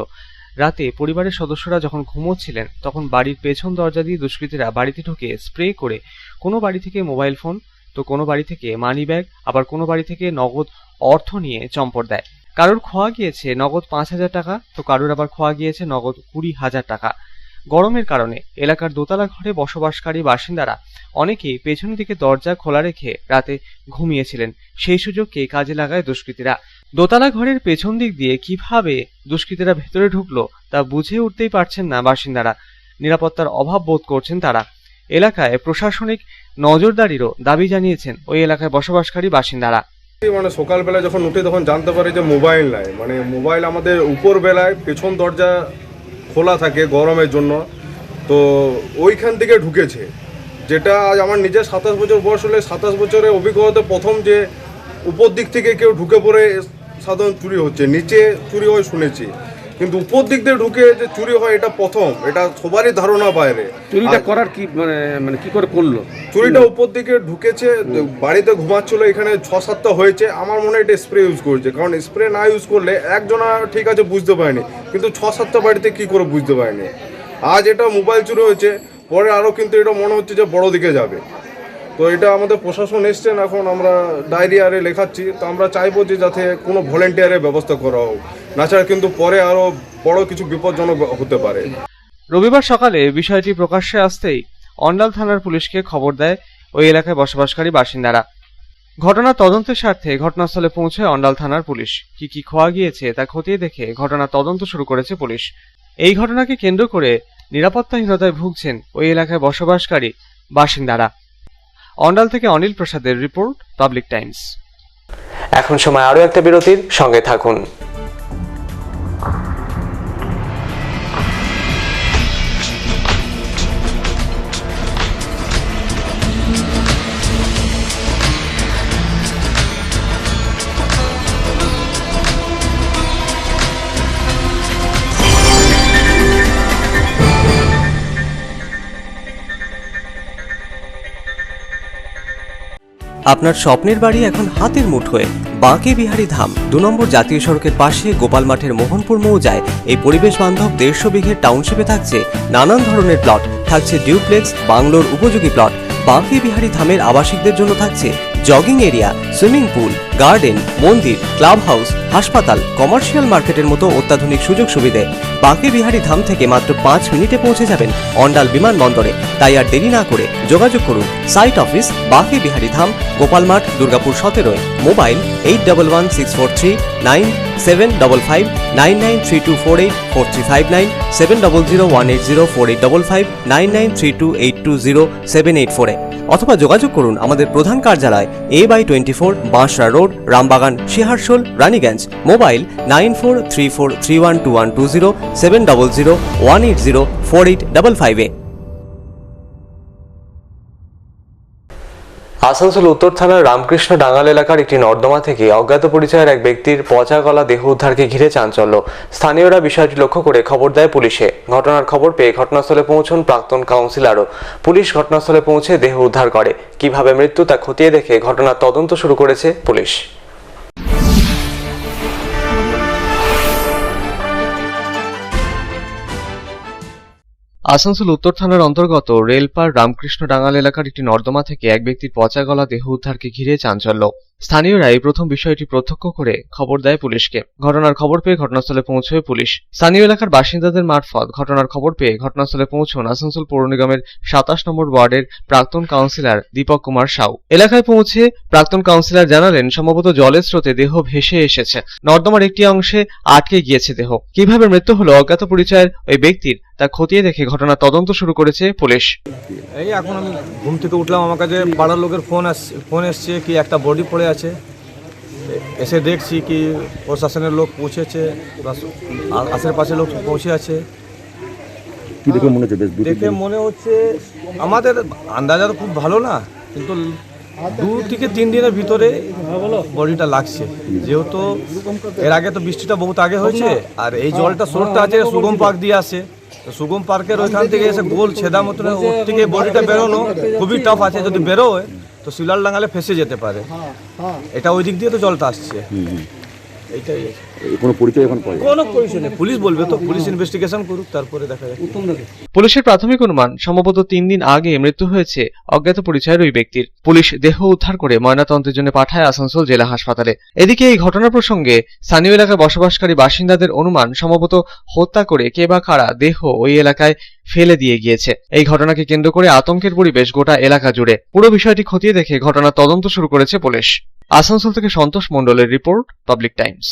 রাতে পরিবারের সদস্যরা যখন ঘুমোচ্ছিলেন তখন বাড়ির পেছন দরজা দিয়ে দুষ্কৃতীরা বাড়িতে ঢুকে স্প্রে করে কোনো বাড়ি থেকে মোবাইল ফোন, তো কোনো বাড়ি থেকে মানি ব্যাগ, আবার কোনো বাড়ি থেকে নগদ অর্থ নিয়ে চম্পট দেয়। কারোর খোয়া গিয়েছে নগদ 5,000 টাকা, তো কারোর আবার খোয়া গিয়েছে নগদ 20,000 টাকা। গরমের কারণে এলাকার দোতলা ঘরে বসবাসকারী বাসিন্দারা অনেকেই পেছন দিকে দরজা খোলা রেখে রাতে ঘুমিয়েছিলেন। সেই সুযোগকে কাজে লাগায় দুষ্কৃতীরা। দোতলা ঘরের পেছন দিক দিয়ে কিভাবে দুষ্কৃতীরা ভেতরে ঢুকলো তা বুঝে উঠতেই পারছেন না বাসিন্দারা। নিরাপত্তার অভাব বোধ করছেন তারা। এলাকায় প্রশাসনিক নজরদারিরও দাবি জানিয়েছেন ওই এলাকায় বসবাসকারী বাসিন্দারা। মানে সকালবেলা যখন উঠে তখন জানতে পারি যে মোবাইল নাই, মানে মোবাইল আমাদের উপর বেলায় পেছন দরজা খোলা থাকে গরমের জন্য, তো ওইখান থেকে ঢুকেছে। যেটা আজ আমার নিজের 27 বছর বয়স হলে 27 বছরের অভিজ্ঞতা প্রথম যে উপর দিক থেকে কেউ ঢুকে পড়ে সাধারণ চুরি হচ্ছে, নিচে চুরি হয় শুনেছি, কিন্তু উপর দিক দিয়ে ঢুকে যে চুরি হয় এটা প্রথম, এটা সবারই ধারণা বাইরে। চুরিটা করার কি মানে কি করে করলো? চুরিটা উপর দিকে ঢুকেছে, বাড়িতে ঘুমাচ্ছিল, এখানে 6-7টা হয়েছে। আমার মনে হয় এটা স্প্রে ইউজ করছে, কারণ স্প্রে না ইউজ করলে একজনা ঠিক আছে বুঝতে পারেনি, কিন্তু 6-7টা বাড়িতে কি করে বুঝতে পারেনি। আজ এটা মোবাইল চুরি হয়েছে, পরে আরও কিন্তু এটা মনে হচ্ছে যে বড় দিকে যাবে। তো এটা আমাদের প্রশাসন এসছেন, এখন আমরা ডায়েরিয়ারে লেখাচ্ছি। তো আমরা চাইবো যে যাতে কোনো ভলেন্টিয়ারের ব্যবস্থা করা হোক, নাছাড়া কিন্তু পরে আরও বড় কিছু বিপজ্জনক হতে পারে। রবিবার সকালে বিষয়টি প্রকাশ্যে আসতেই অন্ডাল থানার পুলিশকে খবর দেয় ওই এলাকায় বসবাসকারী বাসিন্দারা। ঘটনার তদন্তের স্বার্থে ঘটনাস্থলে পৌঁছে অন্ডাল থানার পুলিশ। কি খোয়া গিয়েছে তা খতিয়ে দেখে ঘটনার তদন্ত শুরু করেছে পুলিশ। এই ঘটনাকে কেন্দ্র করে নিরাপত্তাহীনতায় ভুগছেন ওই এলাকায় বসবাসকারী বাসিন্দারা। অন্ডাল থেকে অনিল প্রসাদের রিপোর্ট, পাবলিক টাইমস। এখন সময় আরো একটা বিরতির, সঙ্গে থাকুন। আপনার স্বপ্নের বাড়ি এখন হাতের মুঠোয়। বাঁকে বিহারী ধাম 2 নম্বর জাতীয় সড়কের পাশে গোপাল মাঠের মোহনপুর মৌজায় এই পরিবেশ বান্ধব 150 বিঘের টাউনশিপে থাকছে নানান ধরনের প্লট, থাকছে ডিউপ্লেক্স, বাংলোর উপযোগী প্লট। বাঁকে বিহারী ধামের আবাসিকদের জন্য থাকছে jogging area, swimming pool, garden, মন্দির, ক্লাব হাউস, হাসপাতাল, কমার্শিয়াল মার্কেটের মতো অত্যাধুনিক সুযোগ সুবিধে। বাঁকে বিহারী ধাম থেকে মাত্র 5 মিনিটে পৌঁছে যাবেন অন্ডাল বিমানবন্দরে। তাই আর দেরি না করে যোগাযোগ করুন। সাইট অফিস বাঁকে বিহারী ধাম, গোপাল মাঠ, দুর্গাপুর 17। মোবাইল 8116439755 9932484359 7001804855 9932820784 অথবা যোগাযোগ করুন আমাদের প্রধান কার্যালয় A/24 Bansra road, Rambagan, Siharsol, Raniganj. Mobile 9434312120 7001804855। Asansol উত্তর থানার রামকৃষ্ণ ডাঙ্গাল এলাকার একটি নর্দমা থেকে অজ্ঞাত পরিচয়ের এক ব্যক্তির পচা গলা দেহ উদ্ধারকে ঘিরে চাঞ্চল্য। স্থানীয়রা বিষয়টি লক্ষ্য করে খবর দেয় পুলিশে। ঘটনার খবর পেয়ে ঘটনাস্থলে পৌঁছন প্রাক্তন কাউন্সিলরও। পুলিশ ঘটনাস্থলে পৌঁছে দেহ উদ্ধার করে। কিভাবে মৃত্যু তা খতিয়ে দেখে ঘটনার তদন্ত শুরু করেছে পুলিশ। আসানসোল উত্তর থানার অন্তর্গত রেলপার রামকৃষ্ণ ডাঙ্গাল এলাকার একটি নর্দমা থেকে এক ব্যক্তির পচা গলা দেহ উদ্ধারকে ঘিরে চাঞ্চল্য। স্থানীয়রা এই প্রথম বিষয়টি প্রত্যক্ষ করে খবর দেয় পুলিশকে। ঘটনার খবর পেয়ে ঘটনাস্থলে পৌঁছয় পুলিশ। স্থানীয় এলাকার বাসিন্দাদের মারফত ঘটনার খবর পেয়ে ঘটনাস্থলে পৌঁছন আসানসোল পৌর নিগমের 27 নম্বর ওয়ার্ডের প্রাক্তন কাউন্সিলর দীপক কুমার সাউ। এলাকায় পৌঁছে প্রাক্তন কাউন্সিলর জানালেন, সম্ভবত জলের স্রোতে দেহ ভেসে এসেছে, নর্দমার একটি অংশে আটকে গিয়েছে দেহ। কিভাবে মৃত্যু হলো অজ্ঞাত পরিচয়ের ওই ব্যক্তির তা খতিয়ে দেখে ঘটনার তদন্ত শুরু করেছে পুলিশ। এই এখন আমি ঘুম থেকে উঠলাম, আমার কাছে পাড়ার লোকের ফোন এসছে কি একটা বডি পড়ে আছে। এসে দেখছি কি প্রশাসনের লোক পৌঁছেছে, আশেপাশে লোক পৌঁছে আছে। কি দেখে মনে হচ্ছে? দেখে মনে হচ্ছে আমাদের আন্দাজা তো খুব ভালো না, কিন্তু 2 থেকে 3 দিনের ভিতরে বডিটা লাগছে। যেহেতু এর আগে তো বৃষ্টিটা বহুত আগে হয়েছে, আর এই জলটা স্রোতটা আছে সুগম পার্ক দিয়ে আসে, তো সুগম পার্কের ওইখান থেকে এসে গোল ছেদা মতন ওর থেকে বডিটা বেরোনো খুবই টাফ আছে। যদি বেরোয় তো শিলাল ডাঙ্গালে ফেসে যেতে পারে। এটা ওই দিক দিয়ে তো জলটা আসছে। এইটাই কোনো পরিচয় এখন পাওয়া যায়? কোনো পরিচয় নেই, পুলিশ বলবে তো, পুলিশ ইনভেস্টিগেশন করুক, তারপরে দেখা যাবে। পুলিশের প্রাথমিক অনুমান সম্ভবত 3 দিন আগে মৃত্যু হয়েছে অজ্ঞাত পরিচয়ের ওই ব্যক্তির। পুলিশ দেহ উদ্ধার করে ময়নাতদন্তের জন্য পাঠায় আসানসোল জেলা হাসপাতালে। এদিকে এই ঘটনা প্রসঙ্গে স্থানীয় এলাকায় বসবাসকারী বাসিন্দাদের অনুমান, সম্ভবত হত্যা করে কে বা কারা দেহ ওই এলাকায় ফেলে দিয়ে গিয়েছে। এই ঘটনাকে কেন্দ্র করে আতঙ্কের পরিবেশ গোটা এলাকা জুড়ে। পুরো বিষয়টি খতিয়ে দেখে ঘটনার তদন্ত শুরু করেছে পুলিশ। আসানসোল থেকে সন্তোষ মণ্ডলের রিপোর্ট, পাবলিক টাইমস।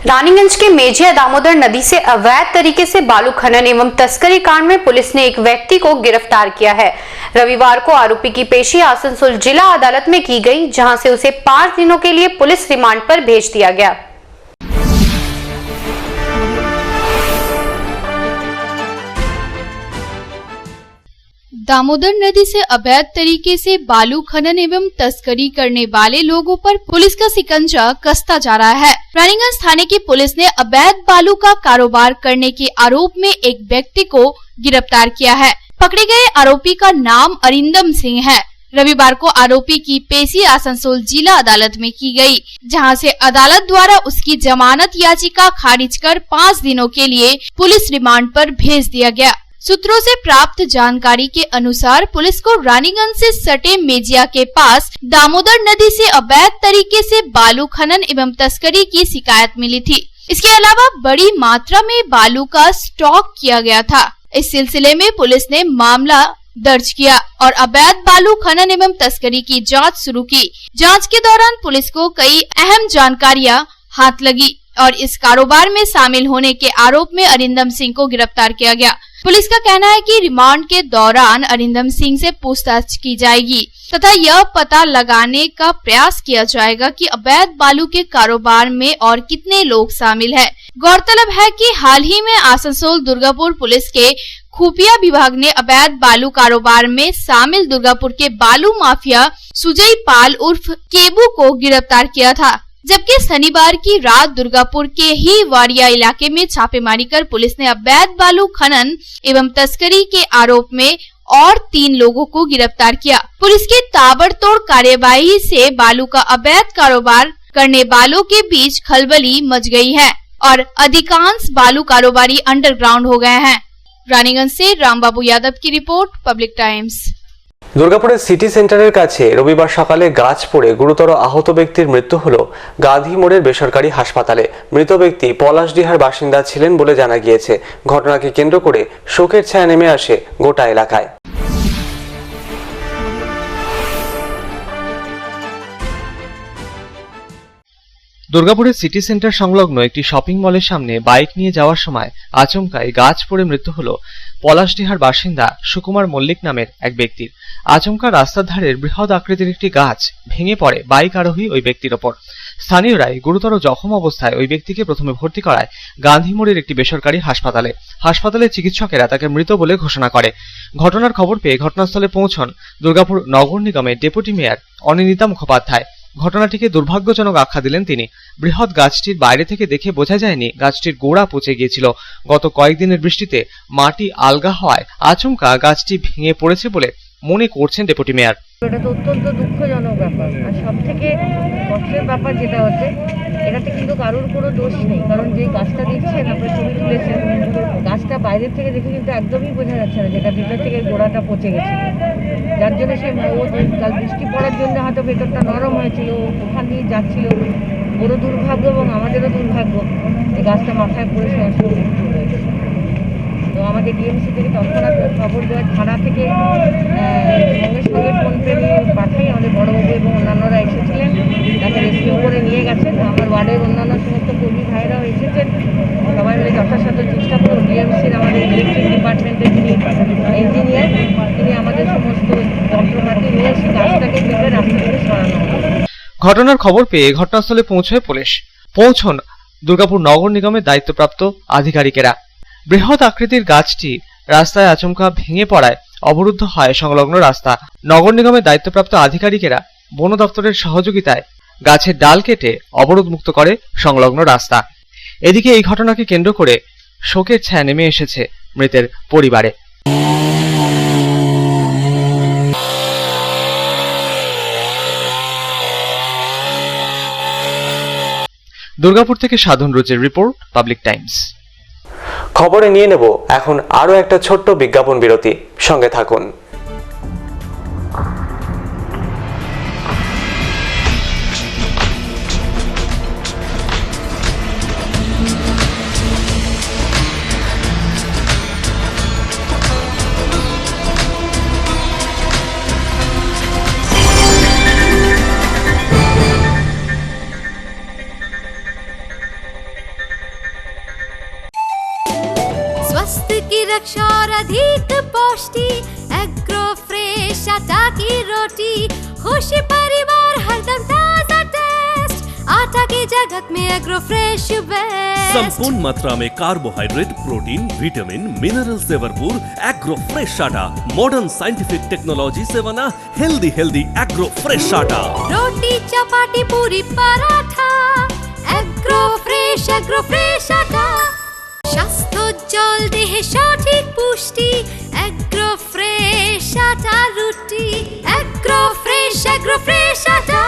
रानीगंज के मेजिया दामोदर नदी से अवैध तरीके से बालू खनन एवं तस्करी कांड में पुलिस ने एक व्यक्ति को गिरफ्तार किया है। रविवार को आरोपी की पेशी आसनसोल जिला अदालत में की गई, जहां से उसे 5 दिनों के लिए पुलिस रिमांड पर भेज दिया गया। दामोदर नदी से अवैध तरीके से बालू खनन एवं तस्करी करने वाले लोगों पर पुलिस का शिकंजा कसता जा रहा है। रानीगंज थाने की पुलिस ने अवैध बालू का कारोबार करने के आरोप में एक व्यक्ति को गिरफ्तार किया है। पकड़े गए आरोपी का नाम अरिंदम सिंह है। रविवार को आरोपी की पेशी आसनसोल जिला अदालत में की गई, जहां से अदालत द्वारा उसकी जमानत याचिका खारिज कर 5 दिनों के लिए पुलिस रिमांड पर भेज दिया गया। सूत्रों से प्राप्त जानकारी के अनुसार पुलिस को रानीगंज से सटे मेजिया के पास दामोदर नदी से अवैध तरीके से बालू खनन एवं तस्करी की शिकायत मिली थी। इसके अलावा बड़ी मात्रा में बालू का स्टॉक किया गया था। इस सिलसिले में पुलिस ने मामला दर्ज किया और अवैध बालू खनन एवं तस्करी की जांच शुरू की। जांच के दौरान पुलिस को कई अहम जानकारियां हाथ लगी और इस कारोबार में शामिल होने के आरोप में अरिंदम सिंह को गिरफ्तार किया गया। पुलिस का कहना है कि रिमांड के दौरान अरिंदम सिंह से पूछताछ की जाएगी तथा यह पता लगाने का प्रयास किया जाएगा कि अवैध बालू के कारोबार में और कितने लोग शामिल हैं। गौरतलब है कि हाल ही में आसनसोल दुर्गापुर पुलिस के खुफिया विभाग ने अवैध बालू कारोबार में शामिल दुर्गापुर के बालू माफिया सुजय पाल उर्फ केबू को गिरफ्तार किया था, जबकि शनिवार की रात दुर्गापुर के ही वारिया इलाके में छापेमारी कर पुलिस ने अवैध बालू खनन एवं तस्करी के आरोप में और 3 लोगों को गिरफ्तार किया। पुलिस की ताबड़तोड़ कार्यवाही से बालू का अवैध कारोबार करने वालों के बीच खलबली मच गई है और अधिकांश बालू कारोबारी अंडरग्राउंड हो गए हैं। रानीगंज से रामबाबू यादव की रिपोर्ट, पब्लिक टाइम्स। দুর্গাপুরের সিটি সেন্টারের কাছে রবিবার সকালে গাছ পড়ে গুরুতর আহত ব্যক্তির মৃত্যু হল গাঁধী মোড়ের বেসরকারি হাসপাতালে। মৃত ব্যক্তি পলাশডিহার বাসিন্দা ছিলেন বলে জানা গিয়েছে। ঘটনাকে কেন্দ্র করে শোকের ছায়া নেমে আসে গোটা এলাকায়। দুর্গাপুরের সিটি সেন্টার সংলগ্ন একটি শপিং মলের সামনে বাইক নিয়ে যাওয়ার সময় আচমকায় গাছ পড়ে মৃত্যু হল পলাশডিহার বাসিন্দা সুকুমার মল্লিক নামের এক ব্যক্তির। আচমকা রাস্তার ধারের বৃহৎ আকৃতির একটি গাছ ভেঙে পড়ে বাইক আরোহী ওই ব্যক্তির ওপর। স্থানীয়রাই গুরুতর জখম অবস্থায় ওই ব্যক্তিকে প্রথমে ভর্তি করায় গান্ধী মোড়ের একটি বেসরকারি হাসপাতালে। হাসপাতালের চিকিৎসকেরা তাকে মৃত বলে ঘোষণা করে। ঘটনার খবর পেয়ে ঘটনাস্থলে পৌঁছন দুর্গাপুর নগর নিগমের ডেপুটি মেয়র অনিন্দিতা মুখোপাধ্যায়। ঘটনাটিকে দুর্ভাগ্যজনক আখ্যা দিলেন তিনি। বৃহৎ গাছটির বাইরে থেকে দেখে বোঝা যায়নি গাছটির গোড়া পচে গিয়েছিল। গত কয়েকদিনের বৃষ্টিতে মাটি আলগা হওয়ায় আচমকা গাছটি ভেঙে পড়েছে বলে মনে করছেন ডেপুটি মেয়র। এটা তো অত্যন্ত দুঃখজনক ব্যাপার, আর সব থেকে কষ্টের ব্যাপার যেটা হচ্ছে এটাতে কিন্তু কারোর কোনো দোষ নেই, কারণ যে গাছটা দেখছেন আপনার ছবি তুলেছেন, গাছটা বাইরের থেকে দেখে কিন্তু একদমই বোঝা যাচ্ছে না যেটা ভিতর থেকে গোড়াটা পচে গেছে, যার জন্য সে কাল বৃষ্টি পড়ার জন্য হয়তো ভেতরটা নরম হয়েছিল, ওখান দিয়ে যাচ্ছিল। বড় দুর্ভাগ্য এবং আমাদেরও দুর্ভাগ্য এই গাছটা মাথায় পড়ে সরাসরি মৃত্যু হয়েছে। তো আমাদের ডিএমসি থেকে তৎক্ষণাৎ খবর দেওয়ার থানা থেকে সঙ্গে সঙ্গে ফোন পেয়ে পাঠাই আমাদের বড়বাবু এবং অন্যান্যরা এসেছিলেন, তাকে রেস্কিউ করে নিয়ে গেছেন। আমার ওয়ার্ডের অন্যান্য সমস্ত কর্মী ভাইরাও এসেছেন, সবাই মিলে যথাসাধ্য চেষ্টা করুন। ডিএমসির আমাদের ইলেকট্রিক ডিপার্টমেন্টের যিনি ইঞ্জিনিয়ার, তিনি আমাদের সমস্ত যন্ত্রপাতি নিয়ে এসে গাছটাকে কেটে রাস্তা থেকে সরানো হবে। ঘটনার খবর পেয়ে ঘটনাস্থলে পৌঁছয় পুলিশ। পৌঁছন দুর্গাপুর নগর নিগমের দায়িত্বপ্রাপ্ত আধিকারিকেরা। বৃহৎ আকৃতির গাছটি রাস্তায় আচমকা ভেঙে পড়ায় অবরুদ্ধ হয় সংলগ্ন রাস্তা। নগর নিগমের দায়িত্বপ্রাপ্ত আধিকারিকেরা বন দপ্তরের সহযোগিতায় গাছের ডাল কেটে অবরোধ মুক্ত করে সংলগ্ন রাস্তা। এদিকে এই ঘটনাকে কেন্দ্র করে শোকের ছায়া নেমে এসেছে মৃতের পরিবারে। দুর্গাপুর থেকে সাধন রোজের রিপোর্ট, পাবলিক টাইমস। খবরে নিয়ে নেব এখন আরো একটা ছোট্ট বিজ্ঞাপন বিরতি, সঙ্গে থাকুন। रोटी, खुशी परिवार हरदम ताजा टेस्ट, आटा की जगत में एग्रो फ्रेश बेस्ट। संपूर्ण मात्रा में कार्बोहाइड्रेट, प्रोटीन, विटामिन, मिनरल से भरपूर एग्रो फ्रेश आटा, मॉडर्न साइंटिफिक टेक्नोलॉजी से बना हेल्दी एग्रो फ्रेश आटा। रोटी चपाटी पूरी पराठा, एग्रो फ्रेश आटा। স্বাস্থ্যোজ্জ্বল দেহে সঠিক পুষ্টি, এগ্রো ফ্রেশ আটা রুটি, এগ্রো ফ্রেশ আটা।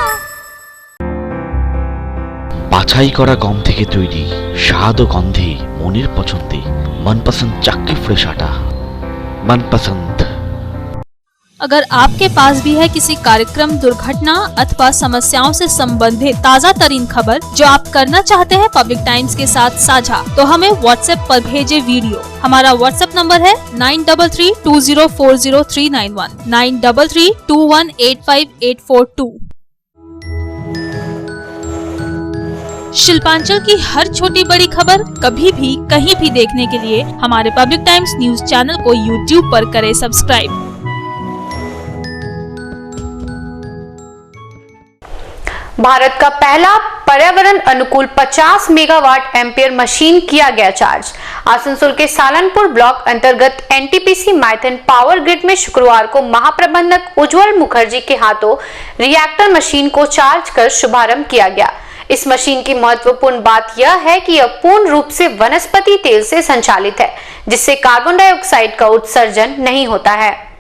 বাছাই করা গম থেকে তৈরি, স্বাদ ও গন্ধে মনের পছন্দে मनपसंद चक्की फ्रेश आटा, मनपसंद। अगर आपके पास भी है किसी कार्यक्रम, दुर्घटना अथवा समस्याओं से संबंधित ताज़ा तरीन खबर जो आप करना चाहते हैं पब्लिक टाइम्स के साथ साझा, तो हमें व्हाट्सएप पर भेजे वीडियो। हमारा व्हाट्सएप नंबर है 9332040391, 9332185842। शिल्पांचल की हर छोटी बड़ी खबर कभी भी कहीं भी देखने के लिए हमारे पब्लिक टाइम्स न्यूज चैनल को यूट्यूब पर करें सब्सक्राइब। भारत का पहला पर्यावरण अनुकूल 50 मेगावाट एम्पियर मशीन किया गया चार्ज। आसनसोल के सालनपुर ब्लॉक अंतर्गत एनटीपीसी माइथन पावर ग्रिड में शुक्रवार को महाप्रबंधक उज्जवल मुखर्जी के हाथों रिएक्टर मशीन को चार्ज कर शुभारंभ किया गया। इस मशीन की महत्वपूर्ण बात यह है कि यह पूर्ण रूप से वनस्पति तेल से संचालित है, जिससे कार्बन डाइऑक्साइड का उत्सर्जन नहीं होता है।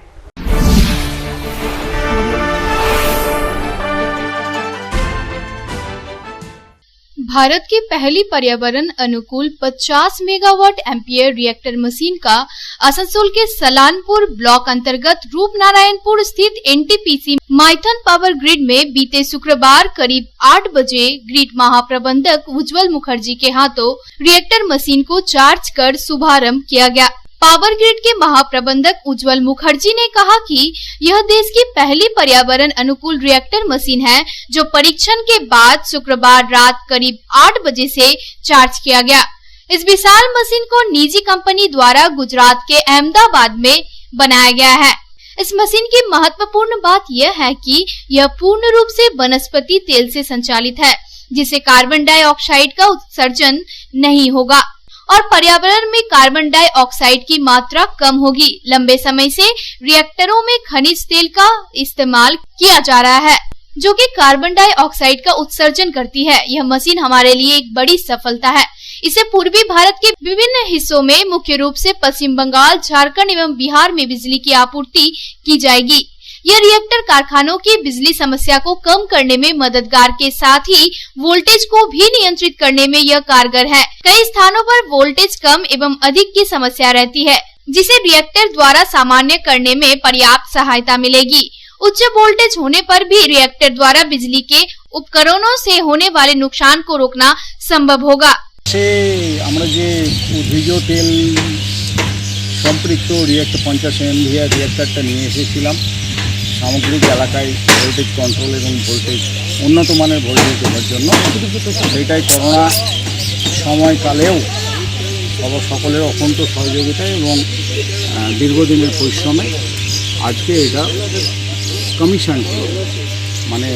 भारत की पहली पर्यावरण अनुकूल 50 मेगावाट एम्पियर रिएक्टर मशीन का आसनसोल के सलानपुर ब्लॉक अंतर्गत रूपनारायणपुर स्थित एनटीपीसी माइथन पावर ग्रिड में बीते शुक्रवार करीब 8 बजे ग्रिड महाप्रबंधक उज्जवल मुखर्जी के हाथों रिएक्टर मशीन को चार्ज कर शुभारंभ किया गया। पावर ग्रिड के महाप्रबंधक उज्जवल मुखर्जी ने कहा कि यह देश की पहली पर्यावरण अनुकूल रिएक्टर मशीन है जो परीक्षण के बाद शुक्रवार रात करीब 8 बजे से चार्ज किया गया। इस विशाल मशीन को निजी कंपनी द्वारा गुजरात के अहमदाबाद में बनाया गया है। इस मशीन की महत्वपूर्ण बात यह है कि यह पूर्ण रूप से वनस्पति तेल से संचालित है, जिससे कार्बन डाइऑक्साइड का उत्सर्जन नहीं होगा और पर्यावरण में कार्बन डाइऑक्साइड की मात्रा कम होगी। लंबे समय से रिएक्टरों में खनिज तेल का इस्तेमाल किया जा रहा है, जो कि कार्बन डाइऑक्साइड का उत्सर्जन करती है। यह मशीन हमारे लिए एक बड़ी सफलता है। इसे पूर्वी भारत के विभिन्न हिस्सों में, मुख्य रूप से पश्चिम बंगाल, झारखंड एवं बिहार में बिजली की आपूर्ति की जाएगी। यह रिएक्टर कारखानों की बिजली समस्या को कम करने में मददगार के साथ ही वोल्टेज को भी नियंत्रित करने में यह कारगर है। कई स्थानों पर वोल्टेज कम एवं अधिक की समस्या रहती है, जिसे रिएक्टर द्वारा सामान्य करने में पर्याप्त सहायता मिलेगी। उच्च वोल्टेज होने पर भी रिएक्टर द्वारा बिजली के उपकरणों से होने वाले नुकसान को रोकना संभव होगा। আমরা যে উদ্ভিজ তেল সম্পৃক্ত রিয়েক্টর 50 এমভিআর রিয়েক্টরটা নিয়ে এসেছিলাম সামগ্রিক এলাকায় ভোল্টেজ কন্ট্রোল এবং ভোল্টেজ উন্নত মানের ভোল্টেজ দেওয়ার জন্য। সেটাই করোনা সময়কালেও সকলের অত্যন্ত সহযোগিতায় এবং দীর্ঘদিনের পরিশ্রমে আজকে এটা কমিশন হলো, মানে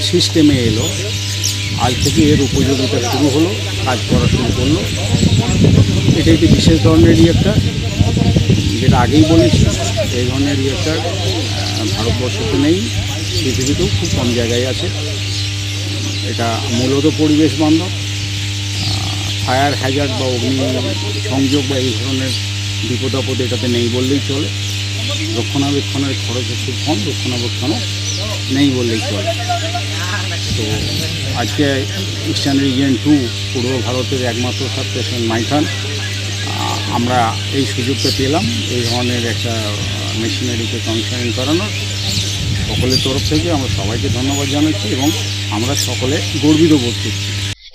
সিস্টেমে এলো। আজ থেকে এর উপযোগিতা শুরু হলো, কাজ করা শুরু করলো। এটা একটি বিশেষ ধরনের রিয়েক্টর, যেটা আগেই বলেছি এই ধরনের রিয়েক্টর ভারতবর্ষতে নেই, পৃথিবীতেও খুব কম জায়গায় আছে। এটা মূলত পরিবেশ বান্ধব, ফায়ার হ্যাজার্ড বা অগ্নি সংযোগ বা এই ধরনের বিপদ আপদ এটাতে নেই বললেই চলে। রক্ষণাবেক্ষণের খরচ খুব কম, রক্ষণাবেক্ষণও নেই বললেই চলে। তো আজকে ইস্টার্ন রিজিয়ন 2 পূর্ব ভারতের একমাত্র সাবস্টেশন মাইথন, আমরা এই সুযোগটা পেলাম এই ধরনের একটা মেশিনারিকে কমিশনিং করানোর। সকলের তরফ থেকে আমরা সবাইকে ধন্যবাদ জানাচ্ছি এবং আমরা সকলে গর্বিত বোধ করছি।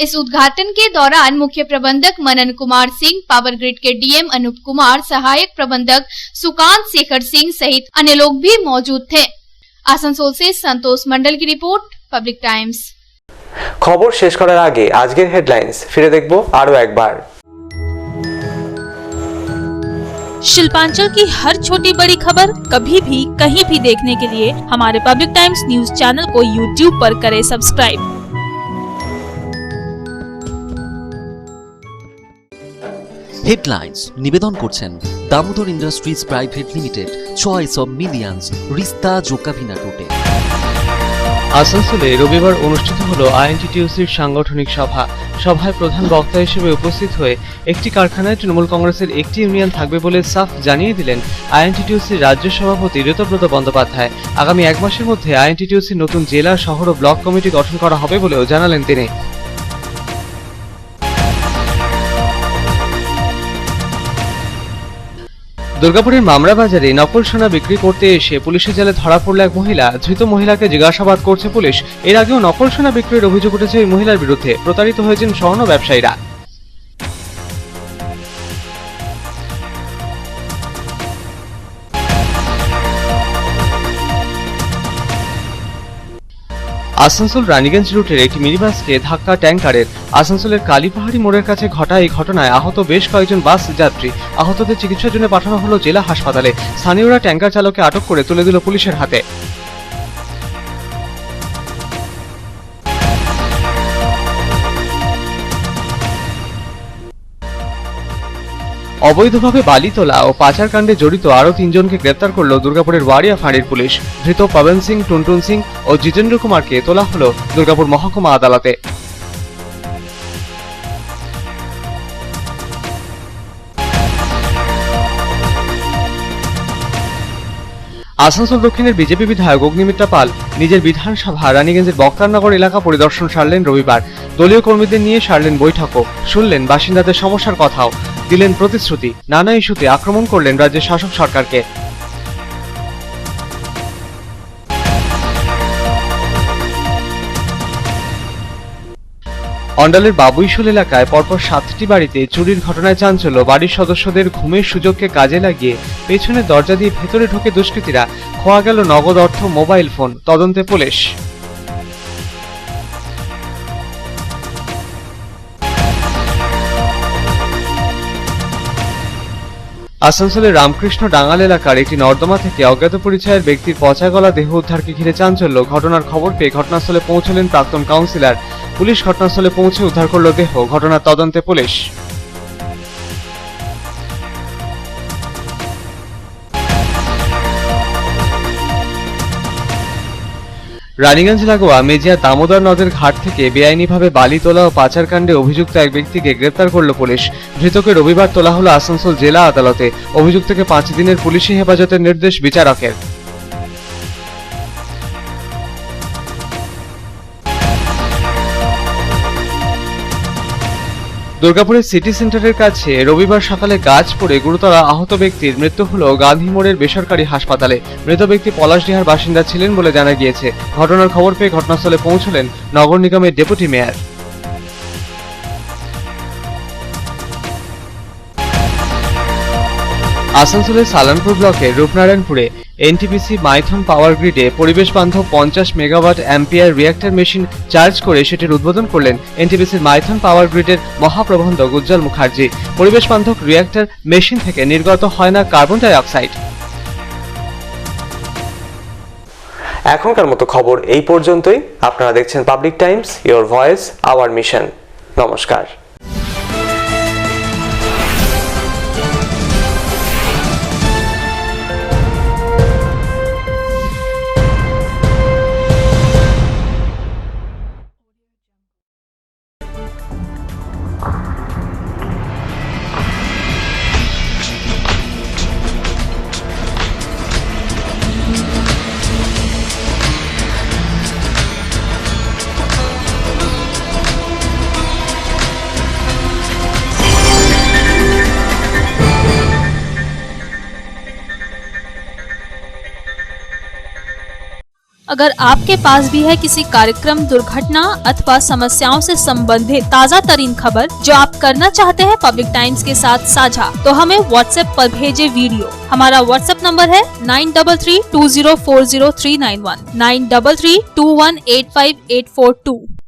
इस उद्घाटन के दौरान मुख्य प्रबंधक मनन कुमार सिंह, पावर ग्रिड के डीएम अनूप कुमार, सहायक प्रबंधक सुकांत शेखर सिंह सहित अन्य लोग भी मौजूद थे। आसनसोल से संतोष मंडल की रिपोर्ट, पब्लिक टाइम्स। খবর শেষ করার আগে আজকের হেডলাইন্স ফিরে দেখব আরো একবার। शिल्पांचल की हर छोटी बड़ी खबर कभी भी कहीं भी देखने के लिए हमारे पब्लिक टाइम्स न्यूज चैनल को यूट्यूब पर करें सब्सक्राइब। হেডলাইন্স নিবেদন করছেন Damodar industries private limited, choice of millions, রিস্তা জোকাভিনা টুটে। আসানসোলে রবিবার অনুষ্ঠিত হলো আইএনটিটিইউসির সাংগঠনিক সভা। সভায় প্রধান বক্তা হিসেবে উপস্থিত হয়ে একটি কারখানায় তৃণমূল কংগ্রেসের একটি ইউনিয়ন থাকবে বলে সাফ জানিয়ে দিলেন আইএনটিটিইউসির রাজ্য সভাপতি ঋতব্রত বন্দ্যোপাধ্যায়। আগামী 1 মাসের মধ্যে আইএনটিটিইউসির নতুন জেলা, শহর ও ব্লক কমিটি গঠন করা হবে বলেও জানালেন তিনি। দুর্গাপুরের মামরা বাজারে নকল সোনা বিক্রি করতে এসে পুলিশের জালে ধরা পড়ল এক মহিলা। ধৃত মহিলাকে জিজ্ঞাসাবাদ করছে পুলিশ। এর আগেও নকল সোনা বিক্রির অভিযোগ উঠেছে এই মহিলার বিরুদ্ধে। প্রতারিত হয়েছেন স্বর্ণ ব্যবসায়ীরা। আসানসোল রানীগঞ্জ রুটের একটি মিনিবাসকে ধাক্কা ট্যাঙ্কারের। আসানসোলের কালীপাহাড়ি মোড়ের কাছে ঘটা এই ঘটনায় আহত বেশ কয়েকজন বাস যাত্রী। আহতদের চিকিৎসার জন্য পাঠানো হলো জেলা হাসপাতালে। স্থানীয়রা ট্যাঙ্কার চালককে আটক করে তুলে দিল পুলিশের হাতে। অবৈধভাবে বালি তোলা ও পাচার কাণ্ডে জড়িত আরও 3 জনকে গ্রেপ্তার করল দুর্গাপুরের ওয়ারিয়া ফাঁড়ির পুলিশ। ধৃত পবন সিং, টুনটুন সিং ও জিতেন্দ্র কুমারকে তোলা হলো দুর্গাপুর মহকুমা আদালতে। আসানসোল দক্ষিণের বিজেপি বিধায়ক অগ্নিমিত্রা পাল নিজের বিধানসভা রানীগঞ্জের বক্তারনগর এলাকা পরিদর্শন সারলেন রবিবার। দলীয় কর্মীদের নিয়ে সারলেন বৈঠকও। শুনলেন বাসিন্দাদের সমস্যার কথাও, দিলেন প্রতিশ্রুতি। নানা ইস্যুতে আক্রমণ করলেন রাজ্যের শাসক সরকারকে। অন্ডালের বাবুইশোল এলাকায় পরপর 7টি বাড়িতে চুরির ঘটনায় চাঞ্চল্য। বাড়ির সদস্যদের ঘুমের সুযোগকে কাজে লাগিয়ে পেছনের দরজা দিয়ে ভেতরে ঢোকে দুষ্কৃতীরা। খোয়া গেল নগদ অর্থ, মোবাইল ফোন। তদন্তে পুলিশ। আসানসোলের রামকৃষ্ণ ডাঙ্গাল এলাকার একটি নর্দমা থেকে অজ্ঞাত পরিচয়ের ব্যক্তির পচা গলা দেহ উদ্ধারকে ঘিরে চাঞ্চল্য। ঘটনার খবর পেয়ে ঘটনাস্থলে পৌঁছলেন প্রাক্তন কাউন্সিলর। পুলিশ ঘটনাস্থলে পৌঁছে উদ্ধার করল দেহ। ঘটনার তদন্তে পুলিশ। রানীগঞ্জ লাগোয়া মেজিয়া দামোদর নদের ঘাট থেকে বেআইনিভাবে বালি তোলা ও পাচার কাণ্ডে অভিযুক্ত এক ব্যক্তিকে গ্রেপ্তার করল পুলিশ। ধৃতকে রবিবার তোলা হলো আসানসোল জেলা আদালতে। অভিযুক্তকে 5 দিনের পুলিশি হেফাজতের নির্দেশ বিচারকের। দুর্গাপুরের সিটি সেন্টারের কাছে রবিবার সকালে গাছ পড়ে গুরুতর আহত ব্যক্তির মৃত্যু হল গান্ধী মোড়ের বেসরকারি হাসপাতালে। মৃত ব্যক্তি পলাশডিহার বাসিন্দা ছিলেন বলে জানা গিয়েছে। ঘটনার খবর পেয়ে ঘটনাস্থলে পৌঁছলেন নগর নিগমের ডেপুটি মেয়র। আসানসোলের সালানপুর ব্লকের রূপনারায়ণপুরে এনটিপিসি মাইথন পাওয়ার গ্রিডে পরিবেশ বান্ধব 50 megawatt ampere reactor machine charge করে সেটির উদ্বোধন করলেন এনটিপিসির মাইথন পাওয়ার গ্রিডের মহাপ্রবন্ধক উজ্জ্বল মুখার্জি। পরিবেশ বান্ধব রিঅ্যাক্টর মেশিন থেকে নির্গত হয় না কার্বন ডাই অক্সাইড। এখনকার মতো খবর এই পর্যন্তই। আপনারা দেখছেন public Times, your voice hour mission. নমস্কার। अगर आपके पास भी है किसी कार्यक्रम, दुर्घटना अथवा समस्याओं से संबंधित ताज़ा तरीन खबर जो आप करना चाहते हैं पब्लिक टाइम्स के साथ साझा, तो हमें व्हाट्सएप पर भेजे वीडियो। हमारा व्हाट्सएप नंबर है 9332040391 9332185842।